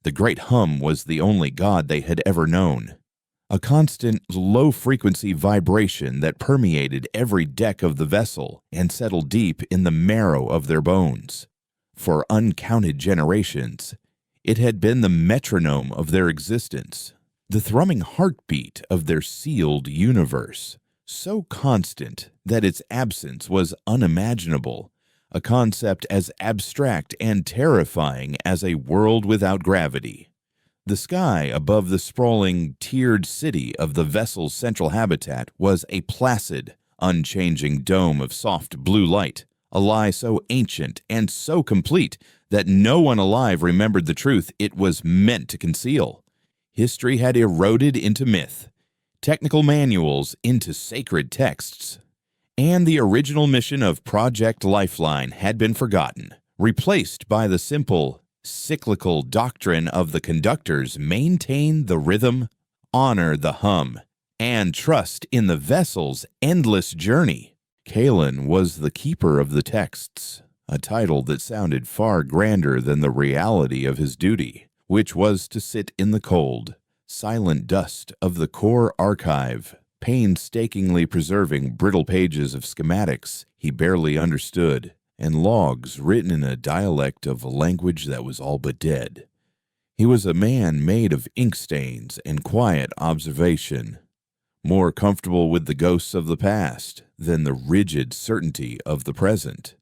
The great hum was the only god they had ever known. A constant, low-frequency vibration that permeated every deck of the vessel and settled deep in the marrow of their bones. For uncounted generations, it had been the metronome of their existence, the thrumming heartbeat of their sealed universe, so constant that its absence was unimaginable, a concept as abstract and terrifying as a world without gravity. The sky above the sprawling, tiered city of the vessel's central habitat was a placid, unchanging dome of soft blue light, a lie so ancient and so complete that no one alive remembered the truth it was meant to conceal. History had eroded into myth, technical manuals into sacred texts, and the original mission of Project Lifeline had been forgotten, replaced by the simple, cyclical doctrine of the conductors: maintain the rhythm, honor the hum, and trust in the vessel's endless journey. Kalen was the keeper of the texts, a title that sounded far grander than the reality of his duty, which was to sit in the cold, silent dust of the core archive, painstakingly preserving brittle pages of schematics he barely understood, and logs written in a dialect of a language that was all but dead. He was a man made of ink stains and quiet observation, more comfortable with the ghosts of the past than the rigid certainty of the present.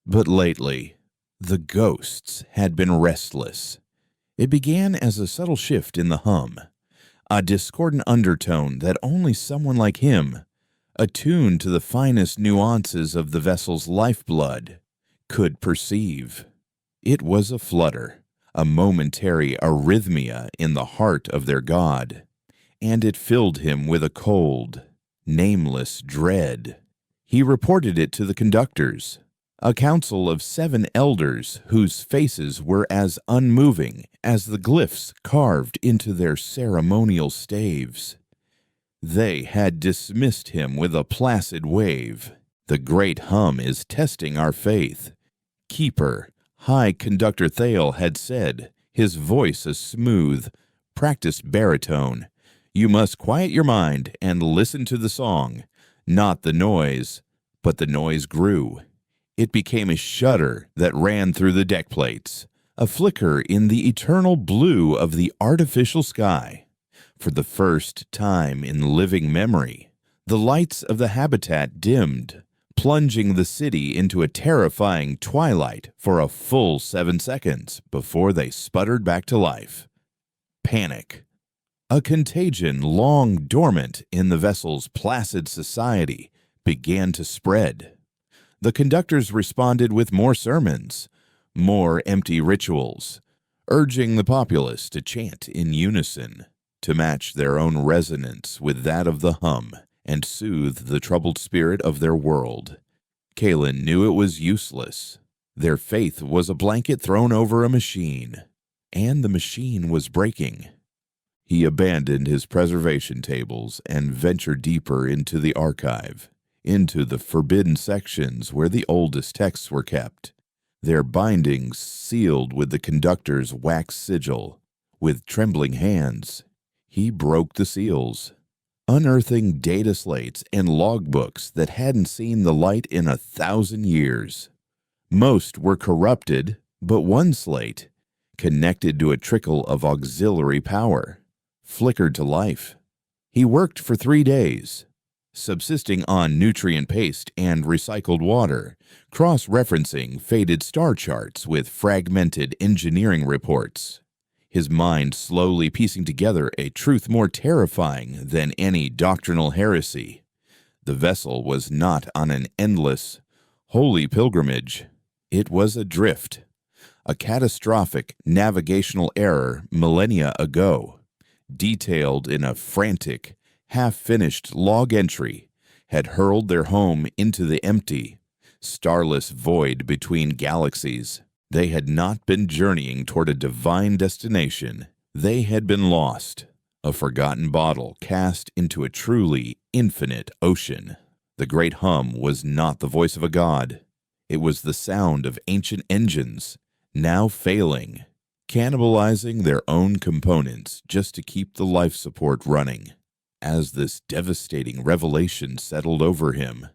But lately, the ghosts had been restless. It began as a subtle shift in the hum, a discordant undertone that only someone like him, attuned to the finest nuances of the vessel's lifeblood, could perceive. It was a flutter, a momentary arrhythmia in the heart of their god, and it filled him with a cold, nameless dread. He reported it to the conductors, a council of 7 elders whose faces were as unmoving as the glyphs carved into their ceremonial staves. They had dismissed him with a placid wave. The great hum is testing our faith. Keeper, High Conductor Thale had said, his voice a smooth, practiced baritone. You must quiet your mind and listen to the song, not the noise. But the noise grew. It became a shudder that ran through the deck plates, a flicker in the eternal blue of the artificial sky. For the first time in living memory, the lights of the habitat dimmed, plunging the city into a terrifying twilight for a full 7 seconds before they sputtered back to life. Panic. A contagion long dormant in the vessel's placid society began to spread. The conductors responded with more sermons, more empty rituals, urging the populace to chant in unison, to match their own resonance with that of the hum and soothe the troubled spirit of their world. Kalen knew it was useless. Their faith was a blanket thrown over a machine, and the machine was breaking. He abandoned his preservation tables and ventured deeper into the archive, into the forbidden sections where the oldest texts were kept, their bindings sealed with the conductor's wax sigil. With trembling hands, he broke the seals, unearthing data slates and logbooks that hadn't seen the light in 1,000 years. Most were corrupted, but one slate, connected to a trickle of auxiliary power, flickered to life. He worked for 3 days, subsisting on nutrient paste and recycled water, cross-referencing faded star charts with fragmented engineering reports, his mind slowly piecing together a truth more terrifying than any doctrinal heresy. The vessel was not on an endless, holy pilgrimage. It was adrift, a catastrophic navigational error millennia ago, detailed in a frantic, half-finished log entry, had hurled their home into the empty, starless void between galaxies. They had not been journeying toward a divine destination. They had been lost, a forgotten bottle cast into a truly infinite ocean. The great hum was not the voice of a god. It was the sound of ancient engines, now failing. cannibalizing their own components just to keep the life support running. As this devastating revelation settled over him,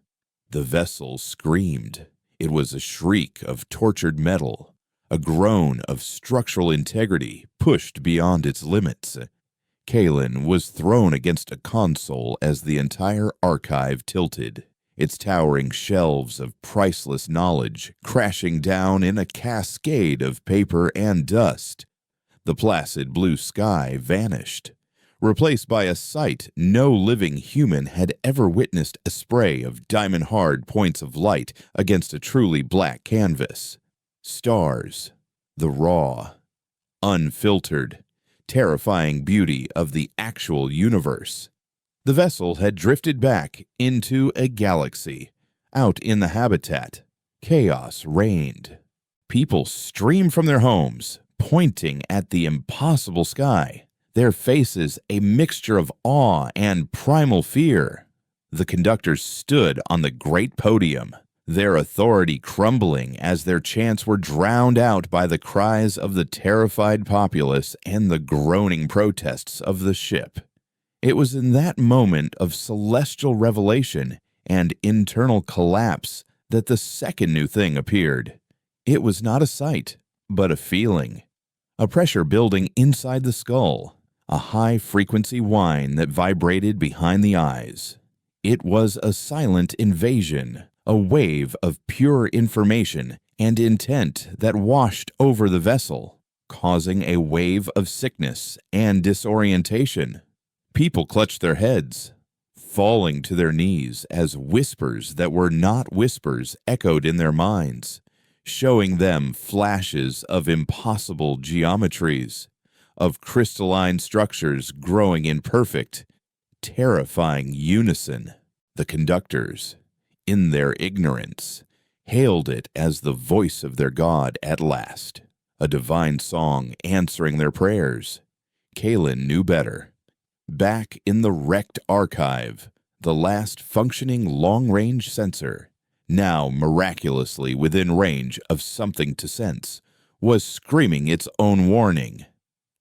the vessel screamed. It was a shriek of tortured metal, a groan of structural integrity pushed beyond its limits. Kalen was thrown against a console as the entire archive tilted, its towering shelves of priceless knowledge crashing down in a cascade of paper and dust. The placid blue sky vanished, replaced by a sight no living human had ever witnessed: a spray of diamond-hard points of light against a truly black canvas. Stars, the raw, unfiltered, terrifying beauty of the actual universe. The vessel had drifted back into a galaxy. Out in the habitat, chaos reigned. People streamed from their homes, pointing at the impossible sky, their faces a mixture of awe and primal fear. The conductors stood on the great podium, their authority crumbling as their chants were drowned out by the cries of the terrified populace and the groaning protests of the ship. It was in that moment of celestial revelation and internal collapse that the second new thing appeared. It was not a sight, but a feeling. A pressure building inside the skull, a high-frequency whine that vibrated behind the eyes. It was a silent invasion, a wave of pure information and intent that washed over the vessel, causing a wave of sickness and disorientation. People clutched their heads, falling to their knees as whispers that were not whispers echoed in their minds, showing them flashes of impossible geometries, of crystalline structures growing in perfect, terrifying unison. The conductors, in their ignorance, hailed it as the voice of their god at last, a divine song answering their prayers. Kalen knew better. Back in the wrecked archive, the last functioning long-range sensor, now miraculously within range of something to sense, was screaming its own warning.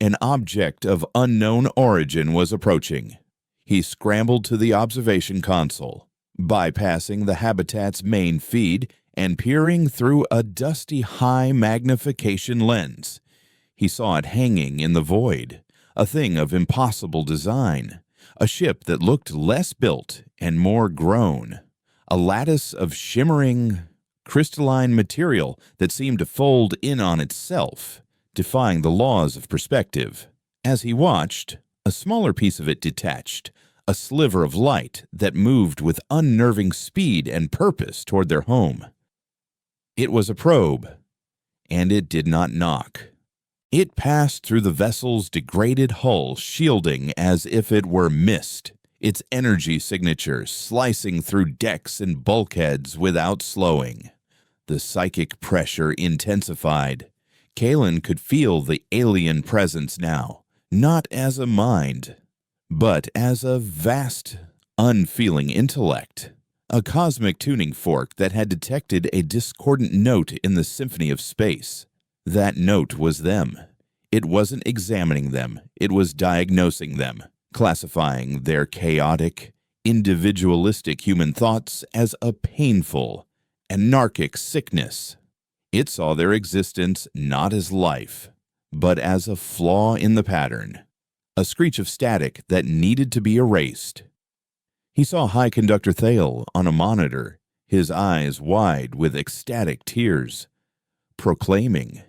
An object of unknown origin was approaching. He scrambled to the observation console, bypassing the habitat's main feed and peering through a dusty high-magnification lens. He saw it hanging in the void, a thing of impossible design, a ship that looked less built and more grown, a lattice of shimmering, crystalline material that seemed to fold in on itself, defying the laws of perspective. As he watched, a smaller piece of it detached, a sliver of light that moved with unnerving speed and purpose toward their home. It was a probe, and it did not knock. It passed through the vessel's degraded hull, shielding as if it were mist, its energy signature slicing through decks and bulkheads without slowing. The psychic pressure intensified. Kalen could feel the alien presence now, not as a mind, but as a vast, unfeeling intellect, a cosmic tuning fork that had detected a discordant note in the symphony of space. That note was them. It wasn't examining them, it was diagnosing them, classifying their chaotic, individualistic human thoughts as a painful, anarchic sickness. It saw their existence not as life, but as a flaw in the pattern, a screech of static that needed to be erased. He saw High Conductor Thale on a monitor, his eyes wide with ecstatic tears, proclaiming,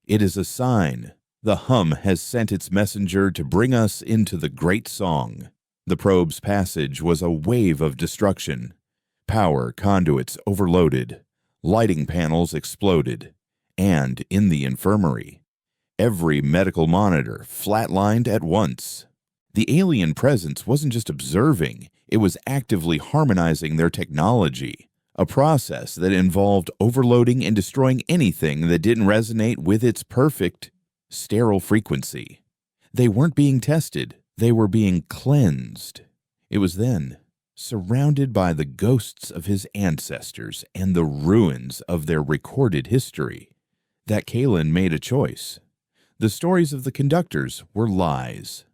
"It is a sign. The hum has sent its messenger to bring us into the great song." The probe's passage was a wave of destruction. Power conduits overloaded, lighting panels exploded, and in the infirmary, every medical monitor flatlined at once. The alien presence wasn't just observing, it was actively harmonizing their technology, a process that involved overloading and destroying anything that didn't resonate with its perfect, sterile frequency. They weren't being tested, they were being cleansed. It was then, surrounded by the ghosts of his ancestors and the ruins of their recorded history, that Kalen made a choice. The stories of the conductors were lies.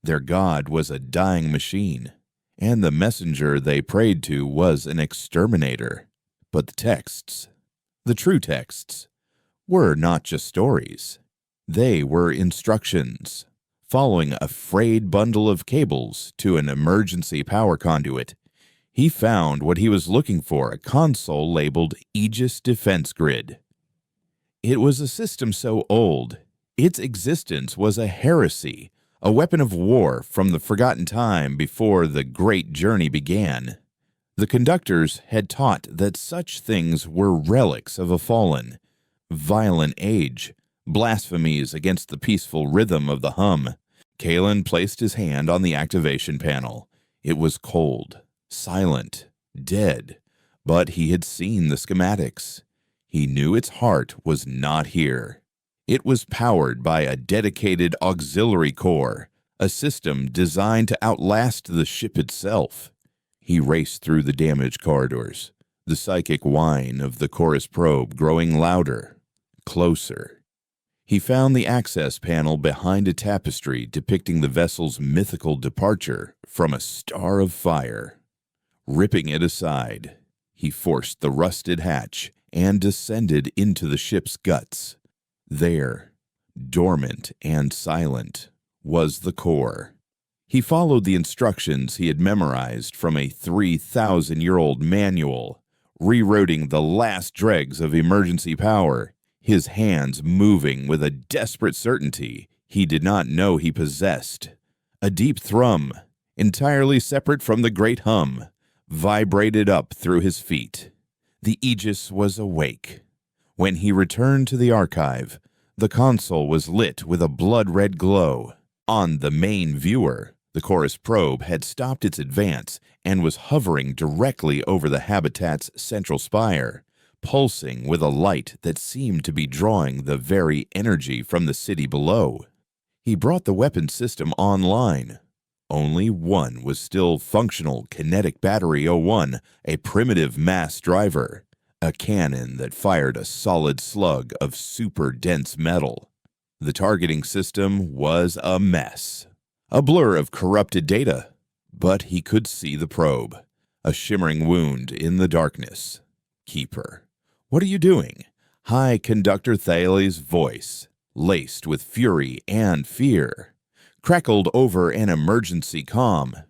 Their god was a dying machine, and the messenger they prayed to was an exterminator. But the texts, the true texts, were not just stories. They were instructions. Following a frayed bundle of cables to an emergency power conduit, he found what he was looking for, a console labeled Aegis Defense Grid. It was a system so old, its existence was a heresy, a weapon of war from the forgotten time before the great journey began. The conductors had taught that such things were relics of a fallen, violent age, blasphemies against the peaceful rhythm of the hum. Kalen placed his hand on the activation panel. It was cold, silent, dead, but he had seen the schematics. He knew its heart was not here. It was powered by a dedicated auxiliary core, a system designed to outlast the ship itself. He raced through the damaged corridors, the psychic whine of the chorus probe growing louder, closer. He found the access panel behind a tapestry depicting the vessel's mythical departure from a star of fire. Ripping it aside, he forced the rusted hatch and descended into the ship's guts. There, dormant and silent, was the core. He followed the instructions he had memorized from a 3,000-year-old manual, rerouting the last dregs of emergency power, his hands moving with a desperate certainty he did not know he possessed. A deep thrum, entirely separate from the great hum, vibrated up through his feet. The Aegis was awake. When he returned to the archive, the console was lit with a blood-red glow. On the main viewer, the chorus probe had stopped its advance and was hovering directly over the habitat's central spire, pulsing with a light that seemed to be drawing the very energy from the city below. He brought the weapon system online. Only one was still functional: Kinetic Battery 01, a primitive mass driver, a cannon that fired a solid slug of super-dense metal. The targeting system was a mess, a blur of corrupted data, but he could see the probe, a shimmering wound in the darkness. "Keeper, what are you doing?" High Conductor Thales' voice, laced with fury and fear, crackled over an emergency comm.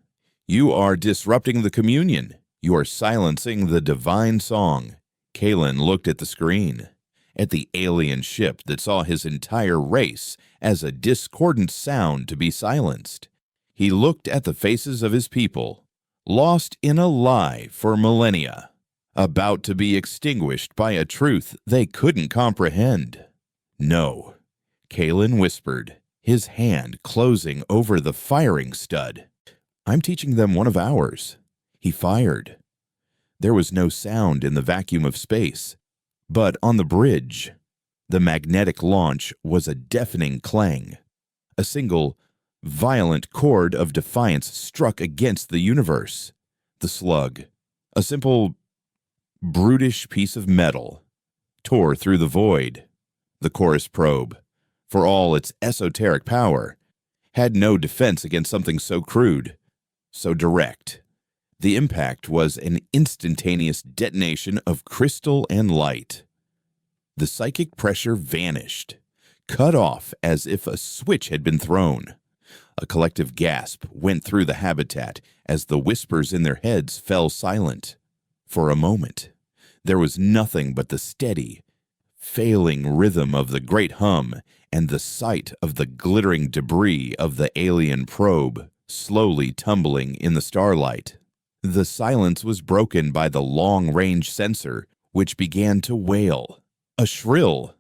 "You are disrupting the communion. You are silencing the divine song." Kalen looked at the screen, at the alien ship that saw his entire race as a discordant sound to be silenced. He looked at the faces of his people, lost in a lie for millennia, about to be extinguished by a truth they couldn't comprehend. "No," Kalen whispered, his hand closing over the firing stud. "I'm teaching them one of ours." He fired. There was no sound in the vacuum of space, but on the bridge, the magnetic launch was a deafening clang. A single, violent chord of defiance struck against the universe. The slug, a simple, brutish piece of metal, tore through the void. The chorus probe, for all its esoteric power, had no defense against something so crude, so direct. The impact was an instantaneous detonation of crystal and light. The psychic pressure vanished, cut off as if a switch had been thrown. A collective gasp went through the habitat as the whispers in their heads fell silent. For a moment, there was nothing but the steady, failing rhythm of the great hum and the sight of the glittering debris of the alien probe slowly tumbling in the starlight. The silence was broken by the long-range sensor, which began to wail, a shrill,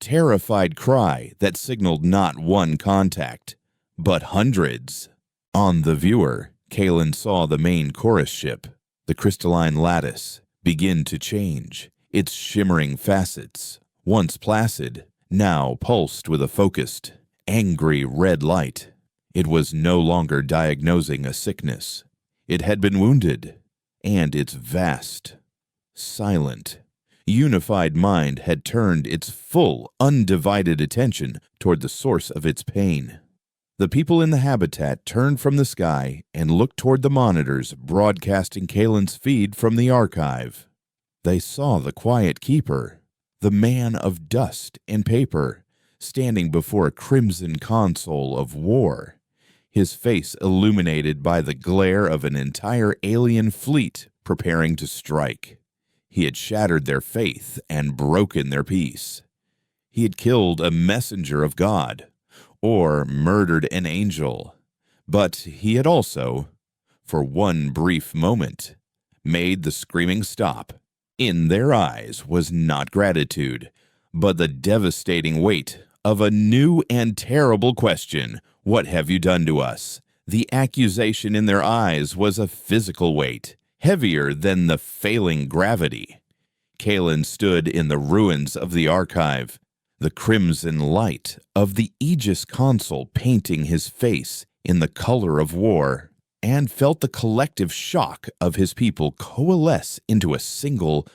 terrified cry that signaled not one contact, but hundreds. On the viewer, Kalen saw the main chorus ship, the crystalline lattice, begin to change, its shimmering facets, once placid, now pulsed with a focused, angry red light. It was no longer diagnosing a sickness. It had been wounded, and its vast, silent, unified mind had turned its full, undivided attention toward the source of its pain. The people in the habitat turned from the sky and looked toward the monitors broadcasting Kalen's feed from the archive. They saw the quiet keeper, the man of dust and paper, standing before a crimson console of war, his face illuminated by the glare of an entire alien fleet preparing to strike. He had shattered their faith and broken their peace. He had killed a messenger of God, or murdered an angel, but he had also, for one brief moment, made the screaming stop. In their eyes was not gratitude, but the devastating weight of a new and terrible question. What have you done to us? The accusation in their eyes was a physical weight, heavier than the failing gravity. Kalen stood in the ruins of the archive, the crimson light of the Aegis console painting his face in the color of war, and felt the collective shock of his people coalesce into a single,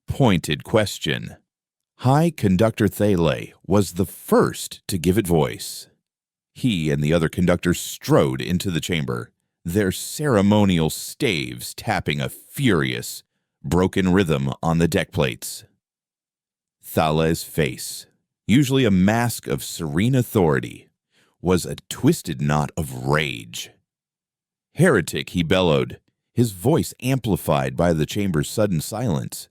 pointed question. High Conductor Thele was the first to give it voice. He and the other conductors strode into the chamber, their ceremonial staves tapping a furious, broken rhythm on the deck plates. Thale's face, usually a mask of serene authority, was a twisted knot of rage. "Heretic," he bellowed, his voice amplified by the chamber's sudden silence.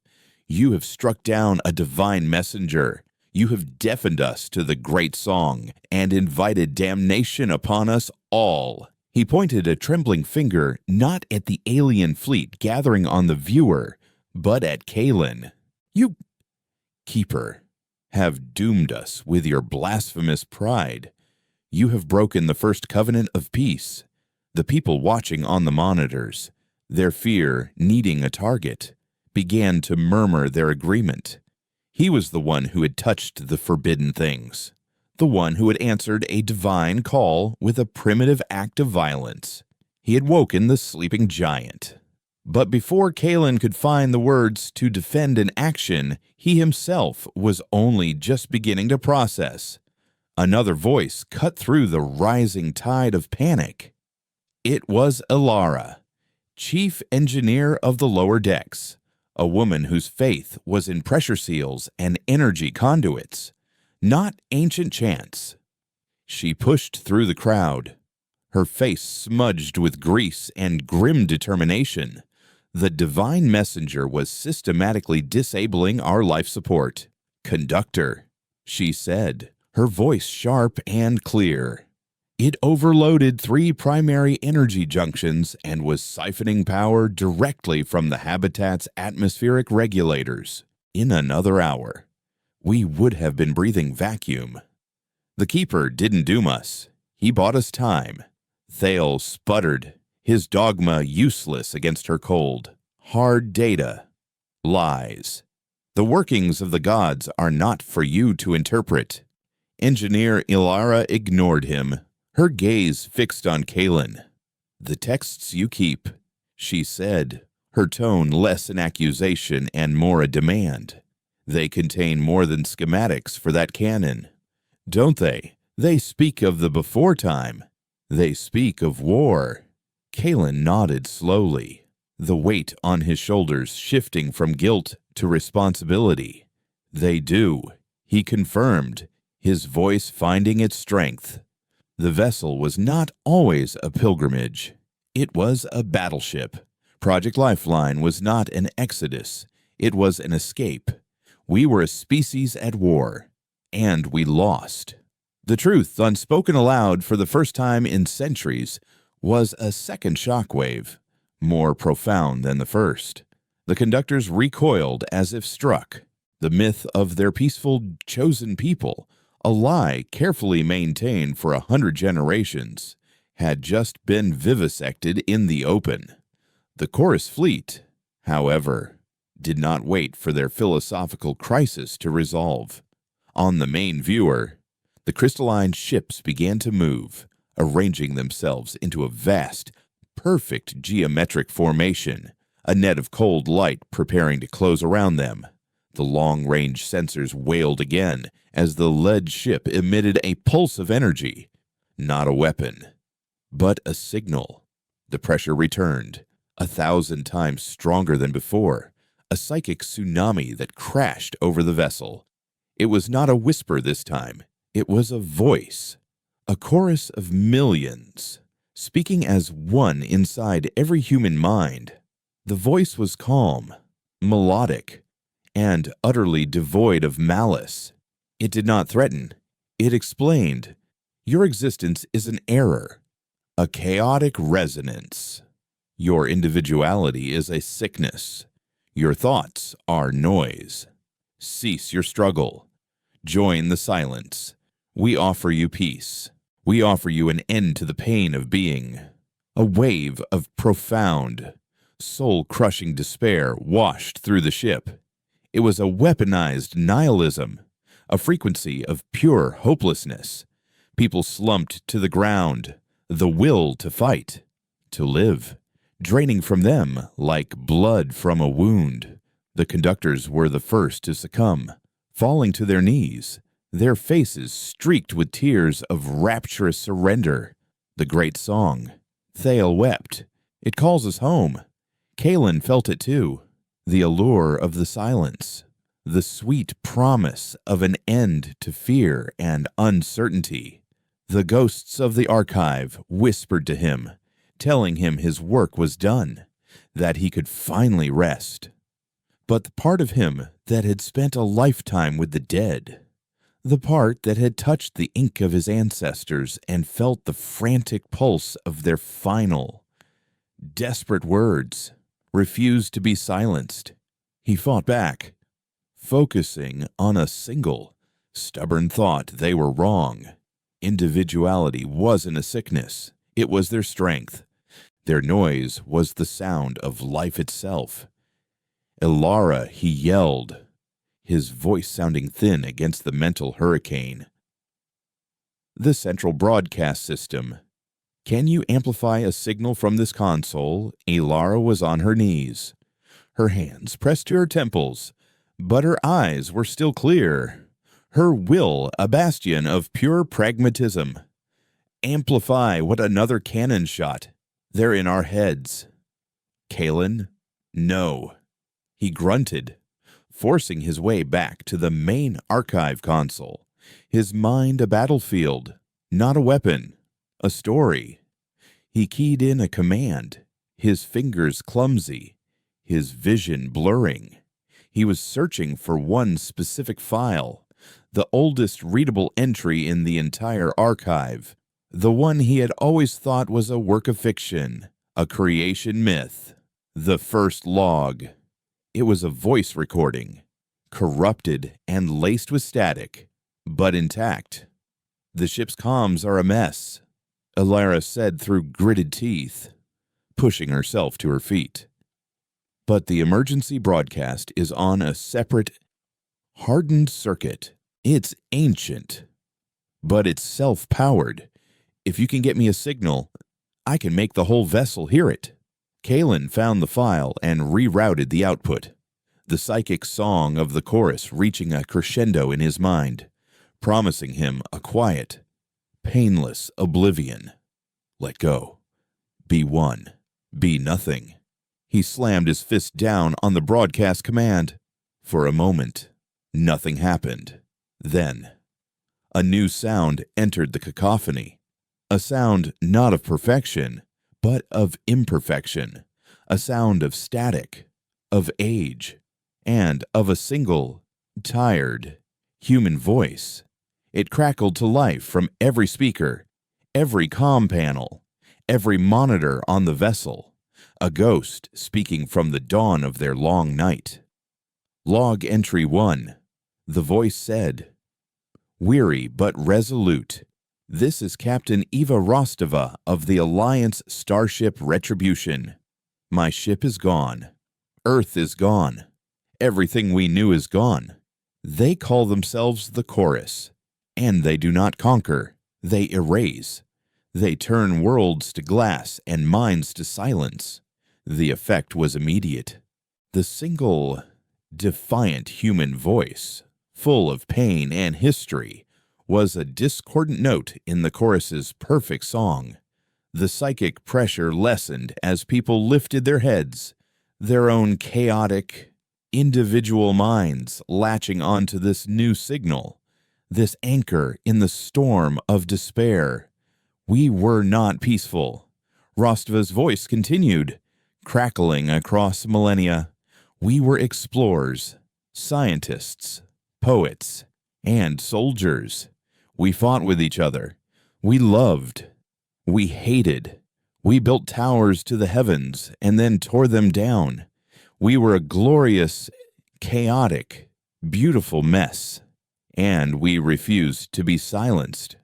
"You have struck down a divine messenger. You have deafened us to the great song and invited damnation upon us all." He pointed a trembling finger not at the alien fleet gathering on the viewer, but at Kalen. "You, Keeper, have doomed us with your blasphemous pride. You have broken the first covenant of peace." The people watching on the monitors, their fear needing a target, began to murmur their agreement. He was the one who had touched the forbidden things, the one who had answered a divine call with a primitive act of violence. He had woken the sleeping giant. But before Kalen could find the words to defend an action he himself was only just beginning to process, another voice cut through the rising tide of panic. It was Ilara, chief engineer of the lower decks, a woman whose faith was in pressure seals and energy conduits, not ancient chants. She pushed through the crowd, her face smudged with grease and grim determination. The divine messenger was systematically disabling our life support. "Conductor," she said, her voice sharp and clear. It overloaded 3 primary energy junctions and was siphoning power directly from the habitat's atmospheric regulators. In another hour, we would have been breathing vacuum. The Keeper didn't doom us. He bought us time. Thale sputtered, his dogma useless against her cold, hard data. Lies. The workings of the gods are not for you to interpret. Engineer Ilara ignored him, her gaze fixed on Kalen. "The texts you keep," she said, her tone less an accusation and more a demand. "They contain more than schematics for that canon. Don't they? They speak of the before time. They speak of war." Kalen nodded slowly, the weight on his shoulders shifting from guilt to responsibility. "They do," he confirmed, his voice finding its strength. The vessel was not always a pilgrimage. It was a battleship. Project Lifeline was not an exodus. It was an escape. We were a species at war, and we lost. The truth, unspoken aloud for the first time in centuries, was a second shockwave, more profound than the first. The conductors recoiled as if struck. The myth of their peaceful, chosen people, a lie carefully maintained for 100 generations, had just been vivisected in the open. The Chorus fleet, however, did not wait for their philosophical crisis to resolve. On the main viewer, the crystalline ships began to move, arranging themselves into a vast, perfect geometric formation, a net of cold light preparing to close around them. The long-range sensors wailed again as the lead ship emitted a pulse of energy. Not a weapon, but a signal. The pressure returned, 1,000 times stronger than before, a psychic tsunami that crashed over the vessel. It was not a whisper this time. It was a voice, a chorus of millions, speaking as one inside every human mind. The voice was calm, melodic, and utterly devoid of malice. It did not threaten. It explained, "Your existence is an error, a chaotic resonance. Your individuality is a sickness. Your thoughts are noise. Cease your struggle. Join the silence. We offer you peace. We offer you an end to the pain of being." A wave of profound, soul-crushing despair washed through the ship. It was a weaponized nihilism, a frequency of pure hopelessness. People slumped to the ground, the will to fight, to live, draining from them like blood from a wound. The conductors were the first to succumb, falling to their knees, their faces streaked with tears of rapturous surrender. The great song, Thale wept. It calls us home. Kalen felt it too. The allure of the silence, the sweet promise of an end to fear and uncertainty. The ghosts of the archive whispered to him, telling him his work was done, that he could finally rest. But the part of him that had spent a lifetime with the dead, the part that had touched the ink of his ancestors and felt the frantic pulse of their final, desperate words, refused to be silenced. He fought back, focusing on a single, stubborn thought: they were wrong. Individuality wasn't a sickness, it was their strength. Their noise was the sound of life itself. "Ilara," he yelled, his voice sounding thin against the mental hurricane. The central broadcast system. "Can you amplify a signal from this console?" Ilara was on her knees. Her hands pressed to her temples, but her eyes were still clear. Her will a bastion of pure pragmatism. "Amplify what another cannon shot. They're in our heads." "Kalen, no." He grunted, forcing his way back to the main archive console, his mind a battlefield, not a weapon, a story. He keyed in a command, his fingers clumsy, his vision blurring. He was searching for one specific file, the oldest readable entry in the entire archive, the one he had always thought was a work of fiction, a creation myth, the first log. It was a voice recording, corrupted and laced with static, but intact. "The ship's comms are a mess," Ilara said through gritted teeth, pushing herself to her feet. "But the emergency broadcast is on a separate, hardened circuit. It's ancient, but it's self-powered. If you can get me a signal, I can make the whole vessel hear it." Kalen found the file and rerouted the output, the psychic song of the chorus reaching a crescendo in his mind, promising him a quiet, painless oblivion. Let go. Be one. Be nothing. He slammed his fist down on the broadcast command. For a moment, nothing happened. Then, a new sound entered the cacophony. A sound not of perfection, but of imperfection. A sound of static, of age, and of a single, tired, human voice. It crackled to life from every speaker, every comm panel, every monitor on the vessel. A ghost speaking from the dawn of their long night. Log entry 1. The voice said, "Weary but resolute. This is Captain Eva Rostova of the Alliance Starship Retribution. My ship is gone. Earth is gone. Everything we knew is gone. They call themselves the Chorus, and they do not conquer. They erase. They turn worlds to glass and minds to silence." The effect was immediate. The single, defiant human voice, full of pain and history, was a discordant note in the chorus's perfect song. The psychic pressure lessened as people lifted their heads, their own chaotic, individual minds latching onto this new signal, this anchor in the storm of despair. We were not peaceful. Rostova's voice continued, crackling across millennia. We were explorers, scientists, poets, and soldiers. We fought with each other. We loved. We hated. We built towers to the heavens and then tore them down. We were a glorious, chaotic, beautiful mess. And we refused to be silenced.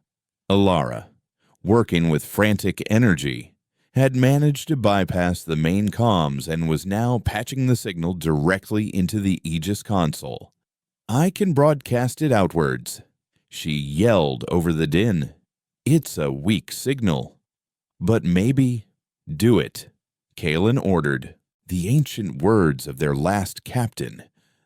Alara, working with frantic energy, had managed to bypass the main comms and was now patching the signal directly into the Aegis console. I can broadcast it outwards. She yelled over the din. It's a weak signal. But maybe do it, Kalen ordered. The ancient words of their last captain,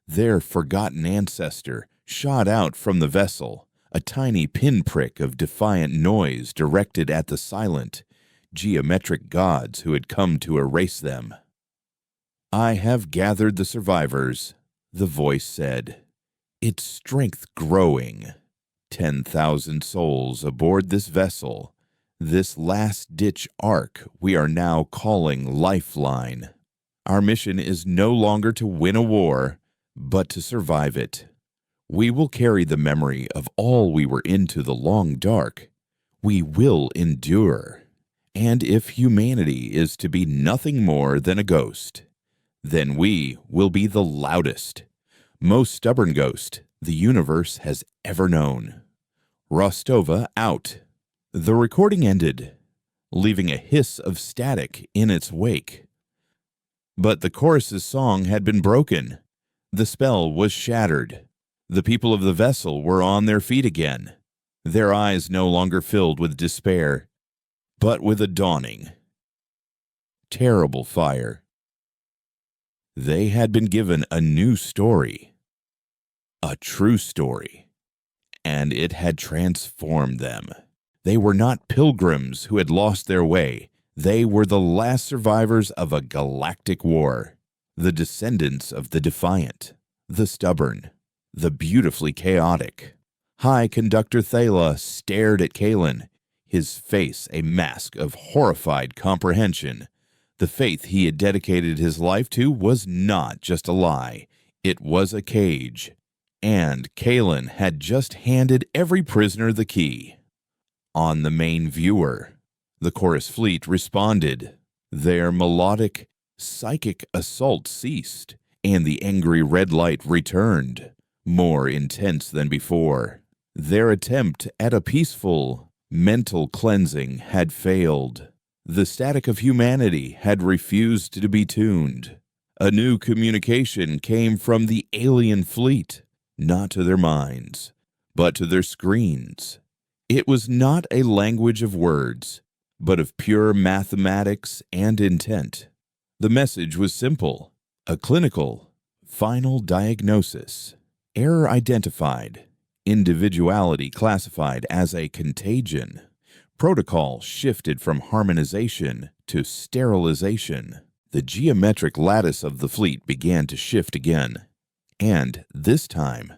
their forgotten ancestor, shot out from the vessel, a tiny pinprick of defiant noise directed at the silent, geometric gods who had come to erase them. I have gathered the survivors, the voice said, its strength growing. 10,000 souls aboard this vessel, this last-ditch ark we are now calling Lifeline. Our mission is no longer to win a war, but to survive it. We will carry the memory of all we were into the long dark. We will endure. And if humanity is to be nothing more than a ghost, then we will be the loudest, most stubborn ghost the universe has ever known. Rostova out. The recording ended, leaving a hiss of static in its wake. But the chorus's song had been broken. The spell was shattered. The people of the vessel were on their feet again, their eyes no longer filled with despair, but with a dawning, terrible fire. They had been given a new story, a true story, and it had transformed them. They were not pilgrims who had lost their way. They were the last survivors of a galactic war, the descendants of the defiant, the stubborn, the beautifully chaotic. High Conductor Thala stared at Kalen, his face a mask of horrified comprehension. The faith he had dedicated his life to was not just a lie. It was a cage. And Kalen had just handed every prisoner the key. On the main viewer, the chorus fleet responded. Their melodic, psychic assault ceased, and the angry red light returned, more intense than before. Their attempt at a peaceful, mental cleansing had failed. The static of humanity had refused to be tuned. A new communication came from the alien fleet, not to their minds, but to their screens. It was not a language of words, but of pure mathematics and intent. The message was simple: a clinical, final diagnosis. Error identified. Individuality classified as a contagion. Protocol shifted from harmonization to sterilization. The geometric lattice of the fleet began to shift again. And this time,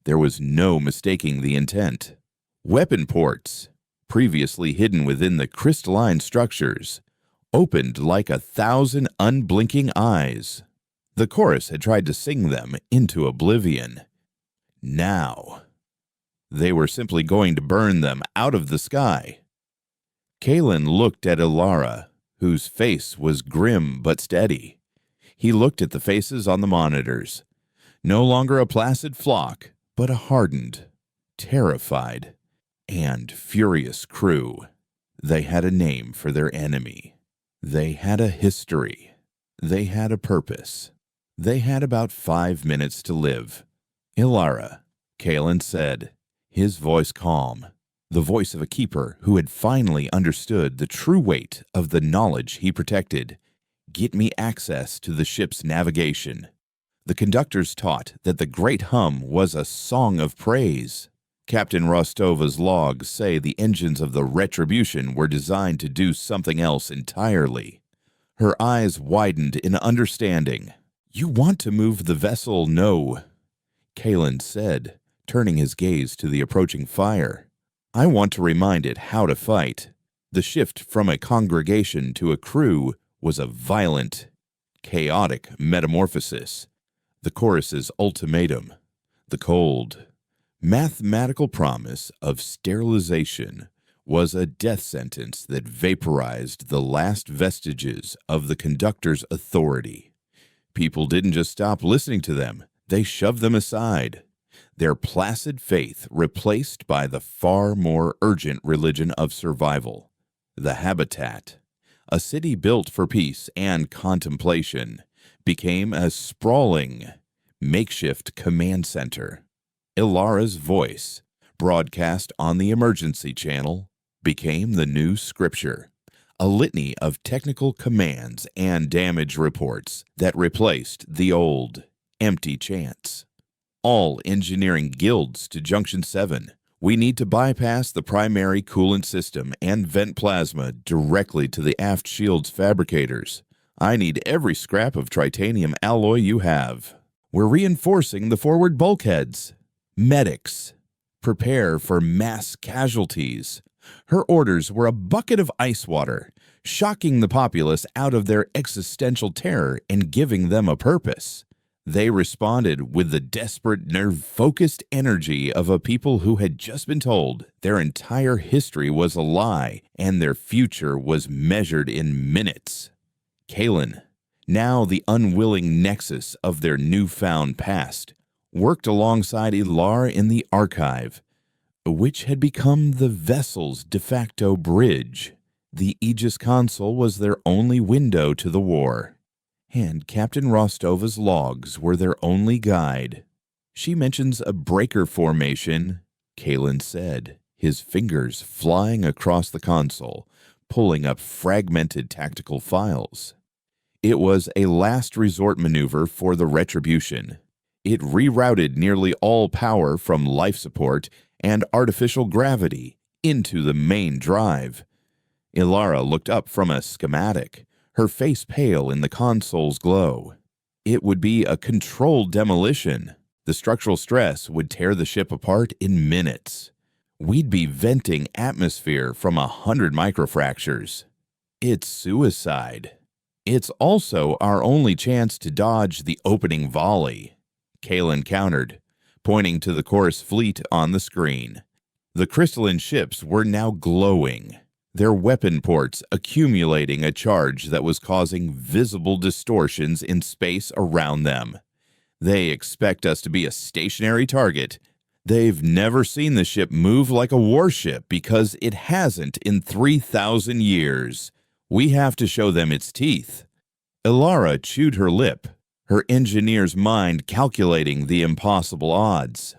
there was no mistaking the intent. Weapon ports, previously hidden within the crystalline structures, opened like 1,000 unblinking eyes. The chorus had tried to sing them into oblivion. Now, they were simply going to burn them out of the sky. Kalen looked at Alara, whose face was grim but steady. He looked at the faces on the monitors. No longer a placid flock, but a hardened, terrified, and furious crew. They had a name for their enemy. They had a history. They had a purpose. They had about 5 minutes to live. Ilara, Kalen said, his voice calm, the voice of a keeper who had finally understood the true weight of the knowledge he protected. Get me access to the ship's navigation. The conductors taught that the great hum was a song of praise. Captain Rostova's logs say the engines of the Retribution were designed to do something else entirely. Her eyes widened in understanding. "You want to move the vessel, no," Kalen said, turning his gaze to the approaching fire. "I want to remind it how to fight." The shift from a congregation to a crew was a violent, chaotic metamorphosis. The chorus's ultimatum, the cold, mathematical promise of sterilization, was a death sentence that vaporized the last vestiges of the conductor's authority. People didn't just stop listening to them, they shoved them aside. Their placid faith replaced by the far more urgent religion of survival. The Habitat, a city built for peace and contemplation, became a sprawling, makeshift command center. Ilara's voice, broadcast on the emergency channel, became the new scripture, a litany of technical commands and damage reports that replaced the old, empty chants. "All engineering guilds to Junction 7. We need to bypass the primary coolant system and vent plasma directly to the aft shields fabricators. I need every scrap of titanium alloy you have. We're reinforcing the forward bulkheads. Medics, prepare for mass casualties." Her orders were a bucket of ice water, shocking the populace out of their existential terror and giving them a purpose. They responded with the desperate, nerve-focused energy of a people who had just been told their entire history was a lie and their future was measured in minutes. Kalen, now the unwilling nexus of their newfound past, worked alongside Ilar in the archive, which had become the vessel's de facto bridge. The Aegis console was their only window to the war, and Captain Rostova's logs were their only guide. "She mentions a breaker formation," Kalen said, his fingers flying across the console, pulling up fragmented tactical files. It was a last resort maneuver for the Retribution. It rerouted nearly all power from life support and artificial gravity into the main drive. Ilara looked up from a schematic, her face pale in the console's glow. It would be a controlled demolition. The structural stress would tear the ship apart in minutes. We'd be venting atmosphere from 100 microfractures. It's suicide. It's also our only chance to dodge the opening volley, Kalen countered, pointing to the Chorus fleet on the screen. The crystalline ships were now glowing, their weapon ports accumulating a charge that was causing visible distortions in space around them. They expect us to be a stationary target. They've never seen the ship move like a warship because it hasn't in 3,000 years. We have to show them its teeth. Ilara chewed her lip, her engineer's mind calculating the impossible odds.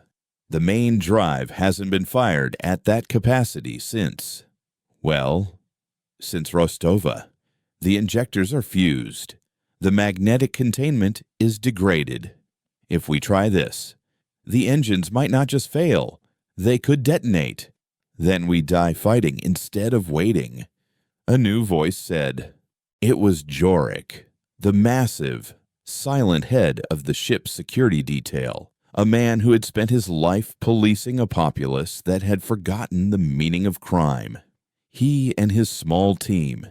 The main drive hasn't been fired at that capacity since Rostova. The injectors are fused. The magnetic containment is degraded. If we try this, the engines might not just fail, they could detonate. Then we die fighting instead of waiting. A new voice said. It was Jorik, the massive, silent head of the ship's security detail, a man who had spent his life policing a populace that had forgotten the meaning of crime. He and his small team,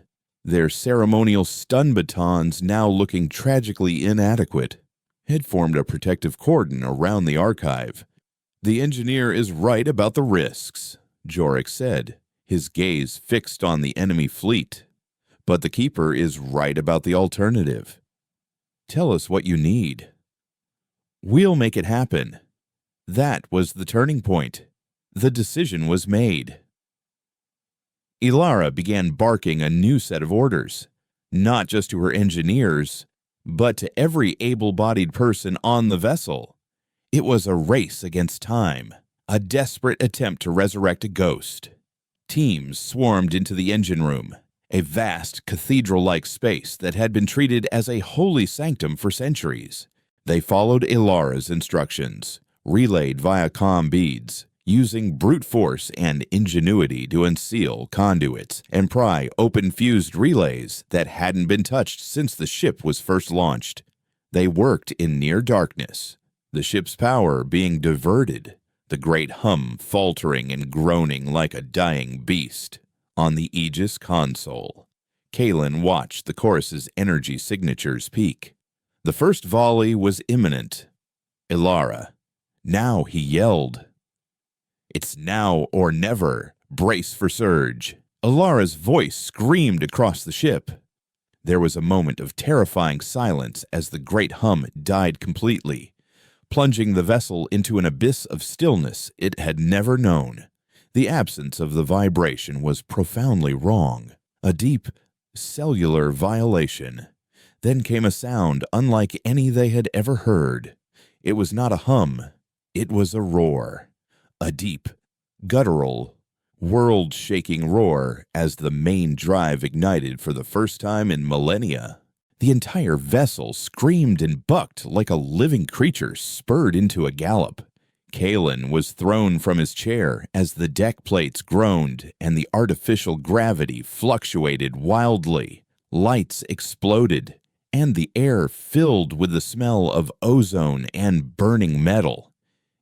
their ceremonial stun batons now looking tragically inadequate, had formed a protective cordon around the archive. "The engineer is right about the risks," Jorik said, his gaze fixed on the enemy fleet. "But the Keeper is right about the alternative. Tell us what you need. We'll make it happen." That was the turning point. The decision was made. Ilara began barking a new set of orders, not just to her engineers, but to every able-bodied person on the vessel. It was a race against time, a desperate attempt to resurrect a ghost. Teams swarmed into the engine room, a vast cathedral-like space that had been treated as a holy sanctum for centuries. They followed Ilara's instructions, relayed via comm beads, using brute force and ingenuity to unseal conduits and pry open fused relays that hadn't been touched since the ship was first launched. They worked in near darkness, the ship's power being diverted, the great hum faltering and groaning like a dying beast. On the Aegis console, Kalen watched the chorus's energy signatures peak. The first volley was imminent. Ilara. Now he yelled. It's now or never. Brace for surge. Ilara's voice screamed across the ship. There was a moment of terrifying silence as the great hum died completely, plunging the vessel into an abyss of stillness it had never known. The absence of the vibration was profoundly wrong, a deep, cellular violation. Then came a sound unlike any they had ever heard. It was not a hum, it was a roar, a deep, guttural, world-shaking roar as the main drive ignited for the first time in millennia. The entire vessel screamed and bucked like a living creature spurred into a gallop. Kalen was thrown from his chair as the deck plates groaned and the artificial gravity fluctuated wildly. Lights exploded, and the air filled with the smell of ozone and burning metal.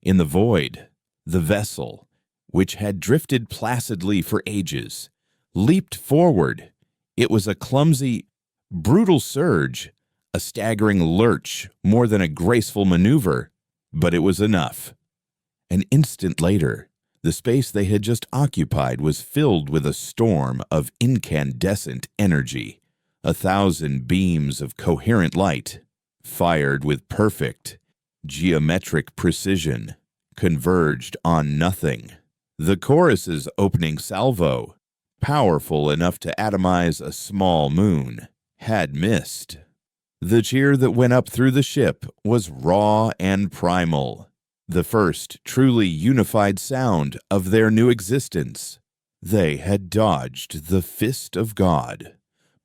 In the void, the vessel, which had drifted placidly for ages, leaped forward. It was a clumsy, brutal surge, a staggering lurch more than a graceful maneuver, but it was enough. An instant later, the space they had just occupied was filled with a storm of incandescent energy. 1,000 beams of coherent light, fired with perfect, geometric precision, converged on nothing. The chorus's opening salvo, powerful enough to atomize a small moon, had missed. The cheer that went up through the ship was raw and primal, the first truly unified sound of their new existence. They had dodged the fist of God.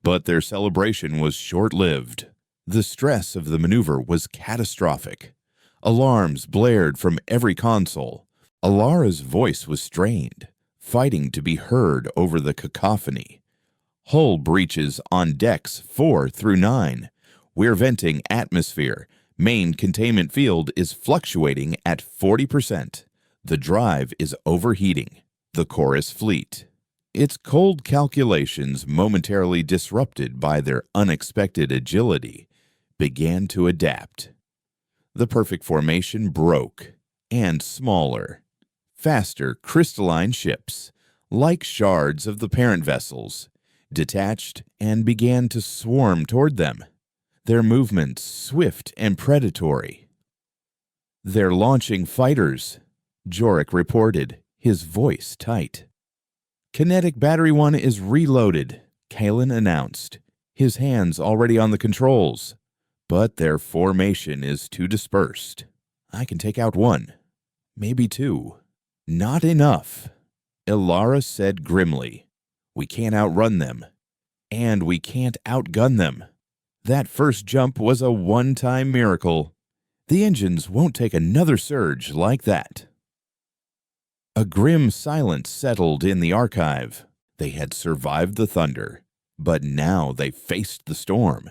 But their celebration was short-lived. The stress of the maneuver was catastrophic. Alarms blared from every console. Ilara's voice was strained, fighting to be heard over the cacophony. Hull breaches on decks 4 through 9. We're venting atmosphere. Main containment field is fluctuating at 40%. The drive is overheating. The chorus fleet. Its cold calculations, momentarily disrupted by their unexpected agility, began to adapt. The perfect formation broke, and smaller, faster crystalline ships, like shards of the parent vessels, detached and began to swarm toward them, their movements swift and predatory. "They're launching fighters," Jorik reported, his voice tight. "Kinetic Battery 1 is reloaded," Kalen announced, his hands already on the controls. "But their formation is too dispersed. I can take out one, maybe two." "Not enough," Ilara said grimly. "We can't outrun them, and we can't outgun them. That first jump was a one-time miracle. The engines won't take another surge like that." A grim silence settled in the archive. They had survived the thunder, but now they faced the storm.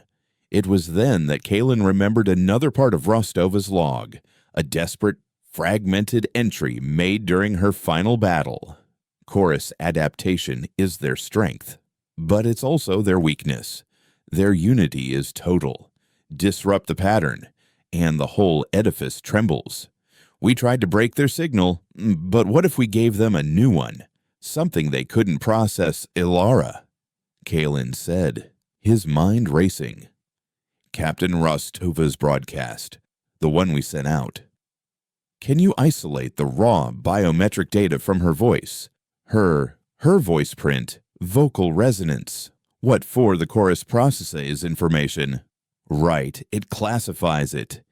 It was then that Kalen remembered another part of Rostova's log, a desperate, fragmented entry made during her final battle. Chorus adaptation is their strength, but it's also their weakness. Their unity is total. Disrupt the pattern, and the whole edifice trembles. We tried to break their signal, but what if we gave them a new one? Something they couldn't process, Ilara, Kalen said, his mind racing. "Captain Rostova's broadcast, the one we sent out. Can you isolate the raw biometric data from her voice? Her voice print, vocal resonance. What for the chorus processes information? Right, it classifies it.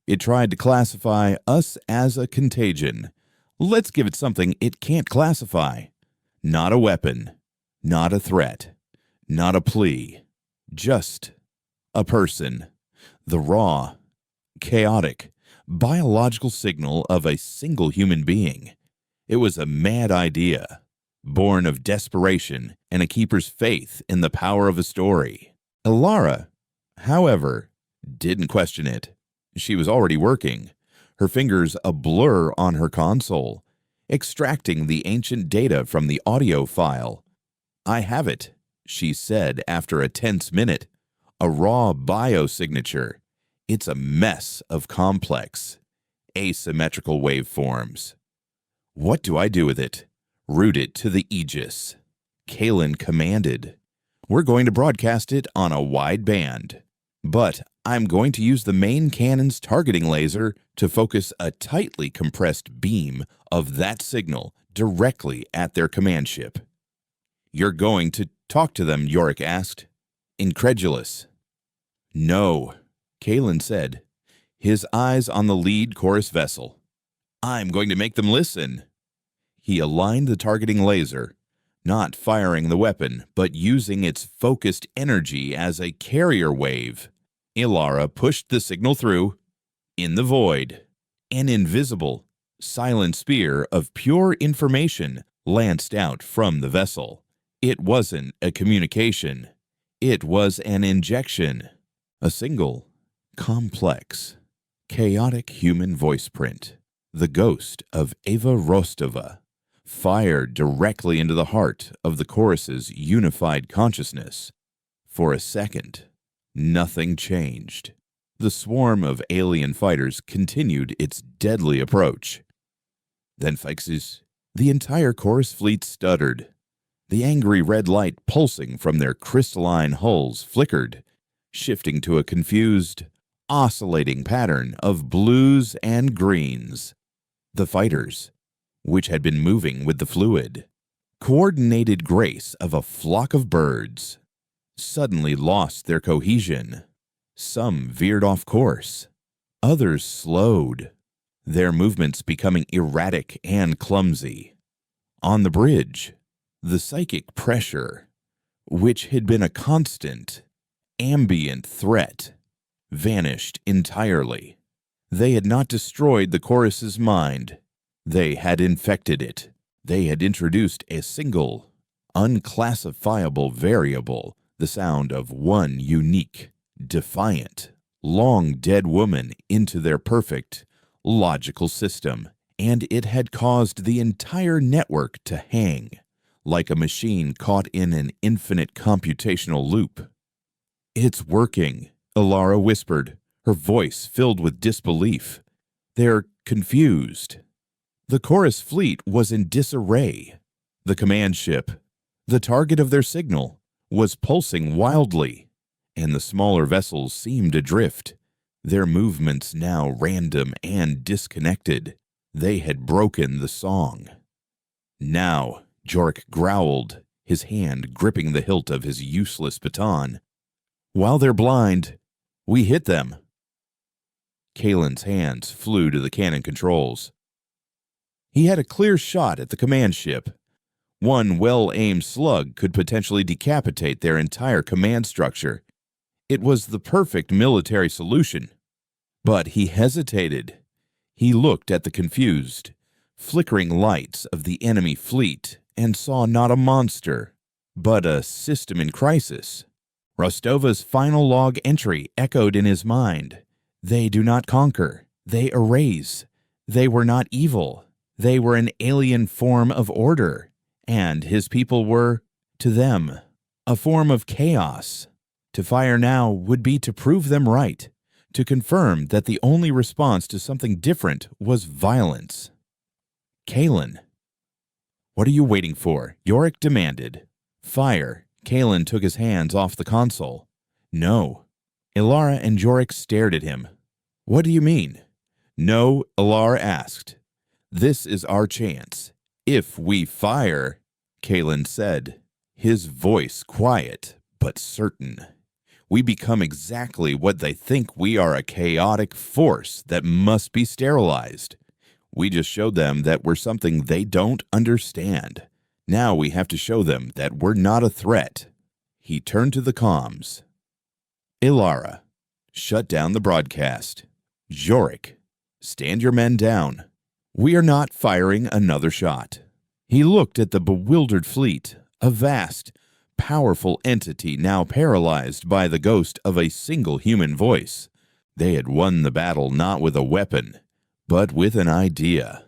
It tried to classify us as a contagion. Let's give it something it can't classify. Not a weapon, not a threat, not a plea, just a person. The raw." chaotic, biological signal of a single human being. It was a mad idea, born of desperation and a keeper's faith in the power of a story. Ilara, however, didn't question it. She was already working, her fingers a blur on her console, extracting the ancient data from the audio file. "I have it," she said after a tense minute. "A raw biosignature. It's a mess of complex, asymmetrical waveforms. What do I do with it?" "Route it to the Aegis," Kalen commanded. "We're going to broadcast it on a wide band. But I'm going to use the main cannon's targeting laser to focus a tightly compressed beam of that signal directly at their command ship." "You're going to talk to them?" Yorick asked, incredulous. "No," Kalen said, his eyes on the lead chorus vessel. "I'm going to make them listen." He aligned the targeting laser, not firing the weapon, but using its focused energy as a carrier wave. Ilara pushed the signal through. In the void, an invisible, silent spear of pure information lanced out from the vessel. It wasn't a communication. It was an injection. A single, complex, chaotic human voice print. The ghost of Ava Rostova, fired directly into the heart of the chorus's unified consciousness. For a second, nothing changed. The swarm of alien fighters continued its deadly approach. Then fixes, the entire chorus fleet stuttered. The angry red light pulsing from their crystalline hulls flickered, shifting to a confused, oscillating pattern of blues and greens. The fighters, which had been moving with the fluid, coordinated grace of a flock of birds, suddenly lost their cohesion. Some veered off course. Others slowed, their movements becoming erratic and clumsy. On the bridge, the psychic pressure, which had been a constant, ambient threat, vanished entirely. They had not destroyed the chorus's mind. They had infected it. They had introduced a single, unclassifiable variable, the sound of one unique, defiant, long-dead woman into their perfect, logical system, and it had caused the entire network to hang, like a machine caught in an infinite computational loop. "It's working," Ilara whispered, her voice filled with disbelief. "They're confused." The chorus fleet was in disarray. The command ship, the target of their signal, was pulsing wildly, and the smaller vessels seemed adrift, their movements now random and disconnected. They had broken the song. "Now," Jork growled, his hand gripping the hilt of his useless baton. "While they're blind, we hit them." Kalen's hands flew to the cannon controls. He had a clear shot at the command ship. One well-aimed slug could potentially decapitate their entire command structure. It was the perfect military solution. But he hesitated. He looked at the confused, flickering lights of the enemy fleet and saw not a monster, but a system in crisis. Rostova's final log entry echoed in his mind. They do not conquer. They erase. They were not evil. They were an alien form of order, and his people were, to them, a form of chaos. To fire now would be to prove them right, to confirm that the only response to something different was violence. "Kalen." "What are you waiting for?" Yorick demanded. "Fire." Kalen took his hands off the console. "No." Ilara and Yorick stared at him. "What do you mean?" "No," Ilara asked. "This is our chance. If we fire," Kalen said, his voice quiet but certain, "we become exactly what they think we are, a chaotic force that must be sterilized. We just showed them that we're something they don't understand. Now we have to show them that we're not a threat." He turned to the comms. "Ilara, shut down the broadcast." Jorik, stand your men down. We are not firing another shot." He looked at the bewildered fleet, a vast, powerful entity now paralyzed by the ghost of a single human voice. They had won the battle not with a weapon, but with an idea.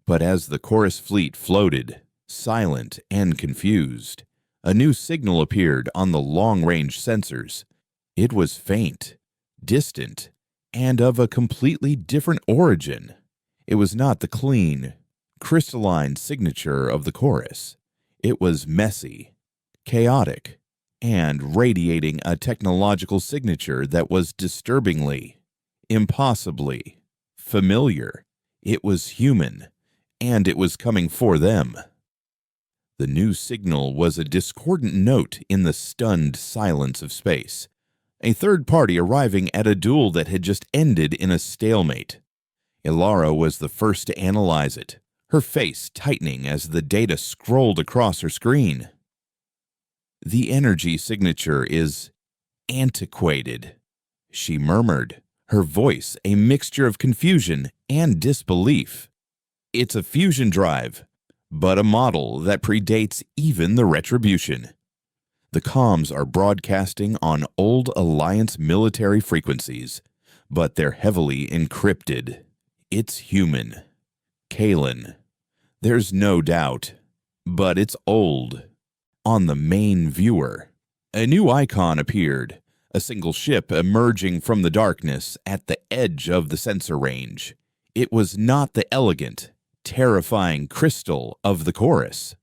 But as the chorus fleet floated, silent and confused, a new signal appeared on the long-range sensors. It was faint, distant, and of a completely different origin. It was not the clean, crystalline signature of the chorus. It was messy, chaotic, and radiating a technological signature that was disturbingly, impossibly familiar. It was human, and it was coming for them. The new signal was a discordant note in the stunned silence of space, a third party arriving at a duel that had just ended in a stalemate. Ilara was the first to analyze it, her face tightening as the data scrolled across her screen. "The energy signature is antiquated," she murmured, her voice a mixture of confusion and disbelief. "It's a fusion drive, but a model that predates even the Retribution. The comms are broadcasting on old Alliance military frequencies, but they're heavily encrypted. It's human. Kalen. There's no doubt, but it's old." On the main viewer, a new icon appeared, a single ship emerging from the darkness at the edge of the sensor range. It was not the elegant, terrifying crystal of the chorus.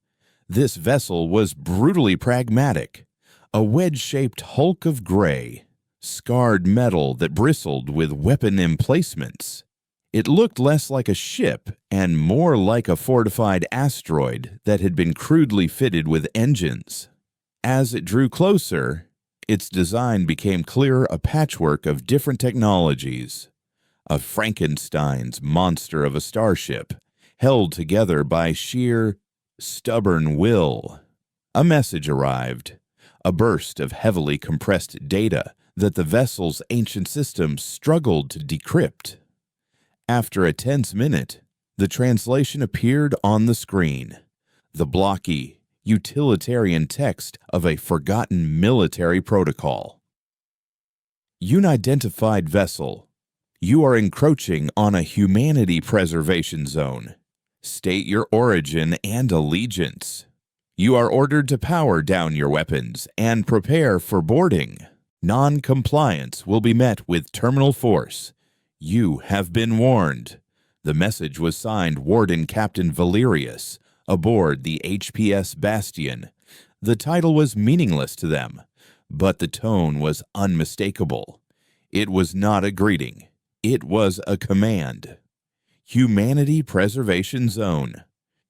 This vessel was brutally pragmatic, a wedge-shaped hulk of gray, scarred metal that bristled with weapon emplacements. It looked less like a ship and more like a fortified asteroid that had been crudely fitted with engines. As it drew closer, its design became clearer, a patchwork of different technologies. A Frankenstein's monster of a starship, held together by sheer, stubborn will. A message arrived, a burst of heavily compressed data that the vessel's ancient system struggled to decrypt. After a tense minute, the translation appeared on the screen, the blocky, utilitarian text of a forgotten military protocol. "Unidentified vessel. You are encroaching on a humanity preservation zone. State your origin and allegiance. You are ordered to power down your weapons and prepare for boarding. Non-compliance will be met with terminal force. You have been warned." The message was signed Warden Captain Valerius, aboard the HPS Bastion. The title was meaningless to them, but the tone was unmistakable. It was not a greeting. It was a command. "Humanity Preservation Zone."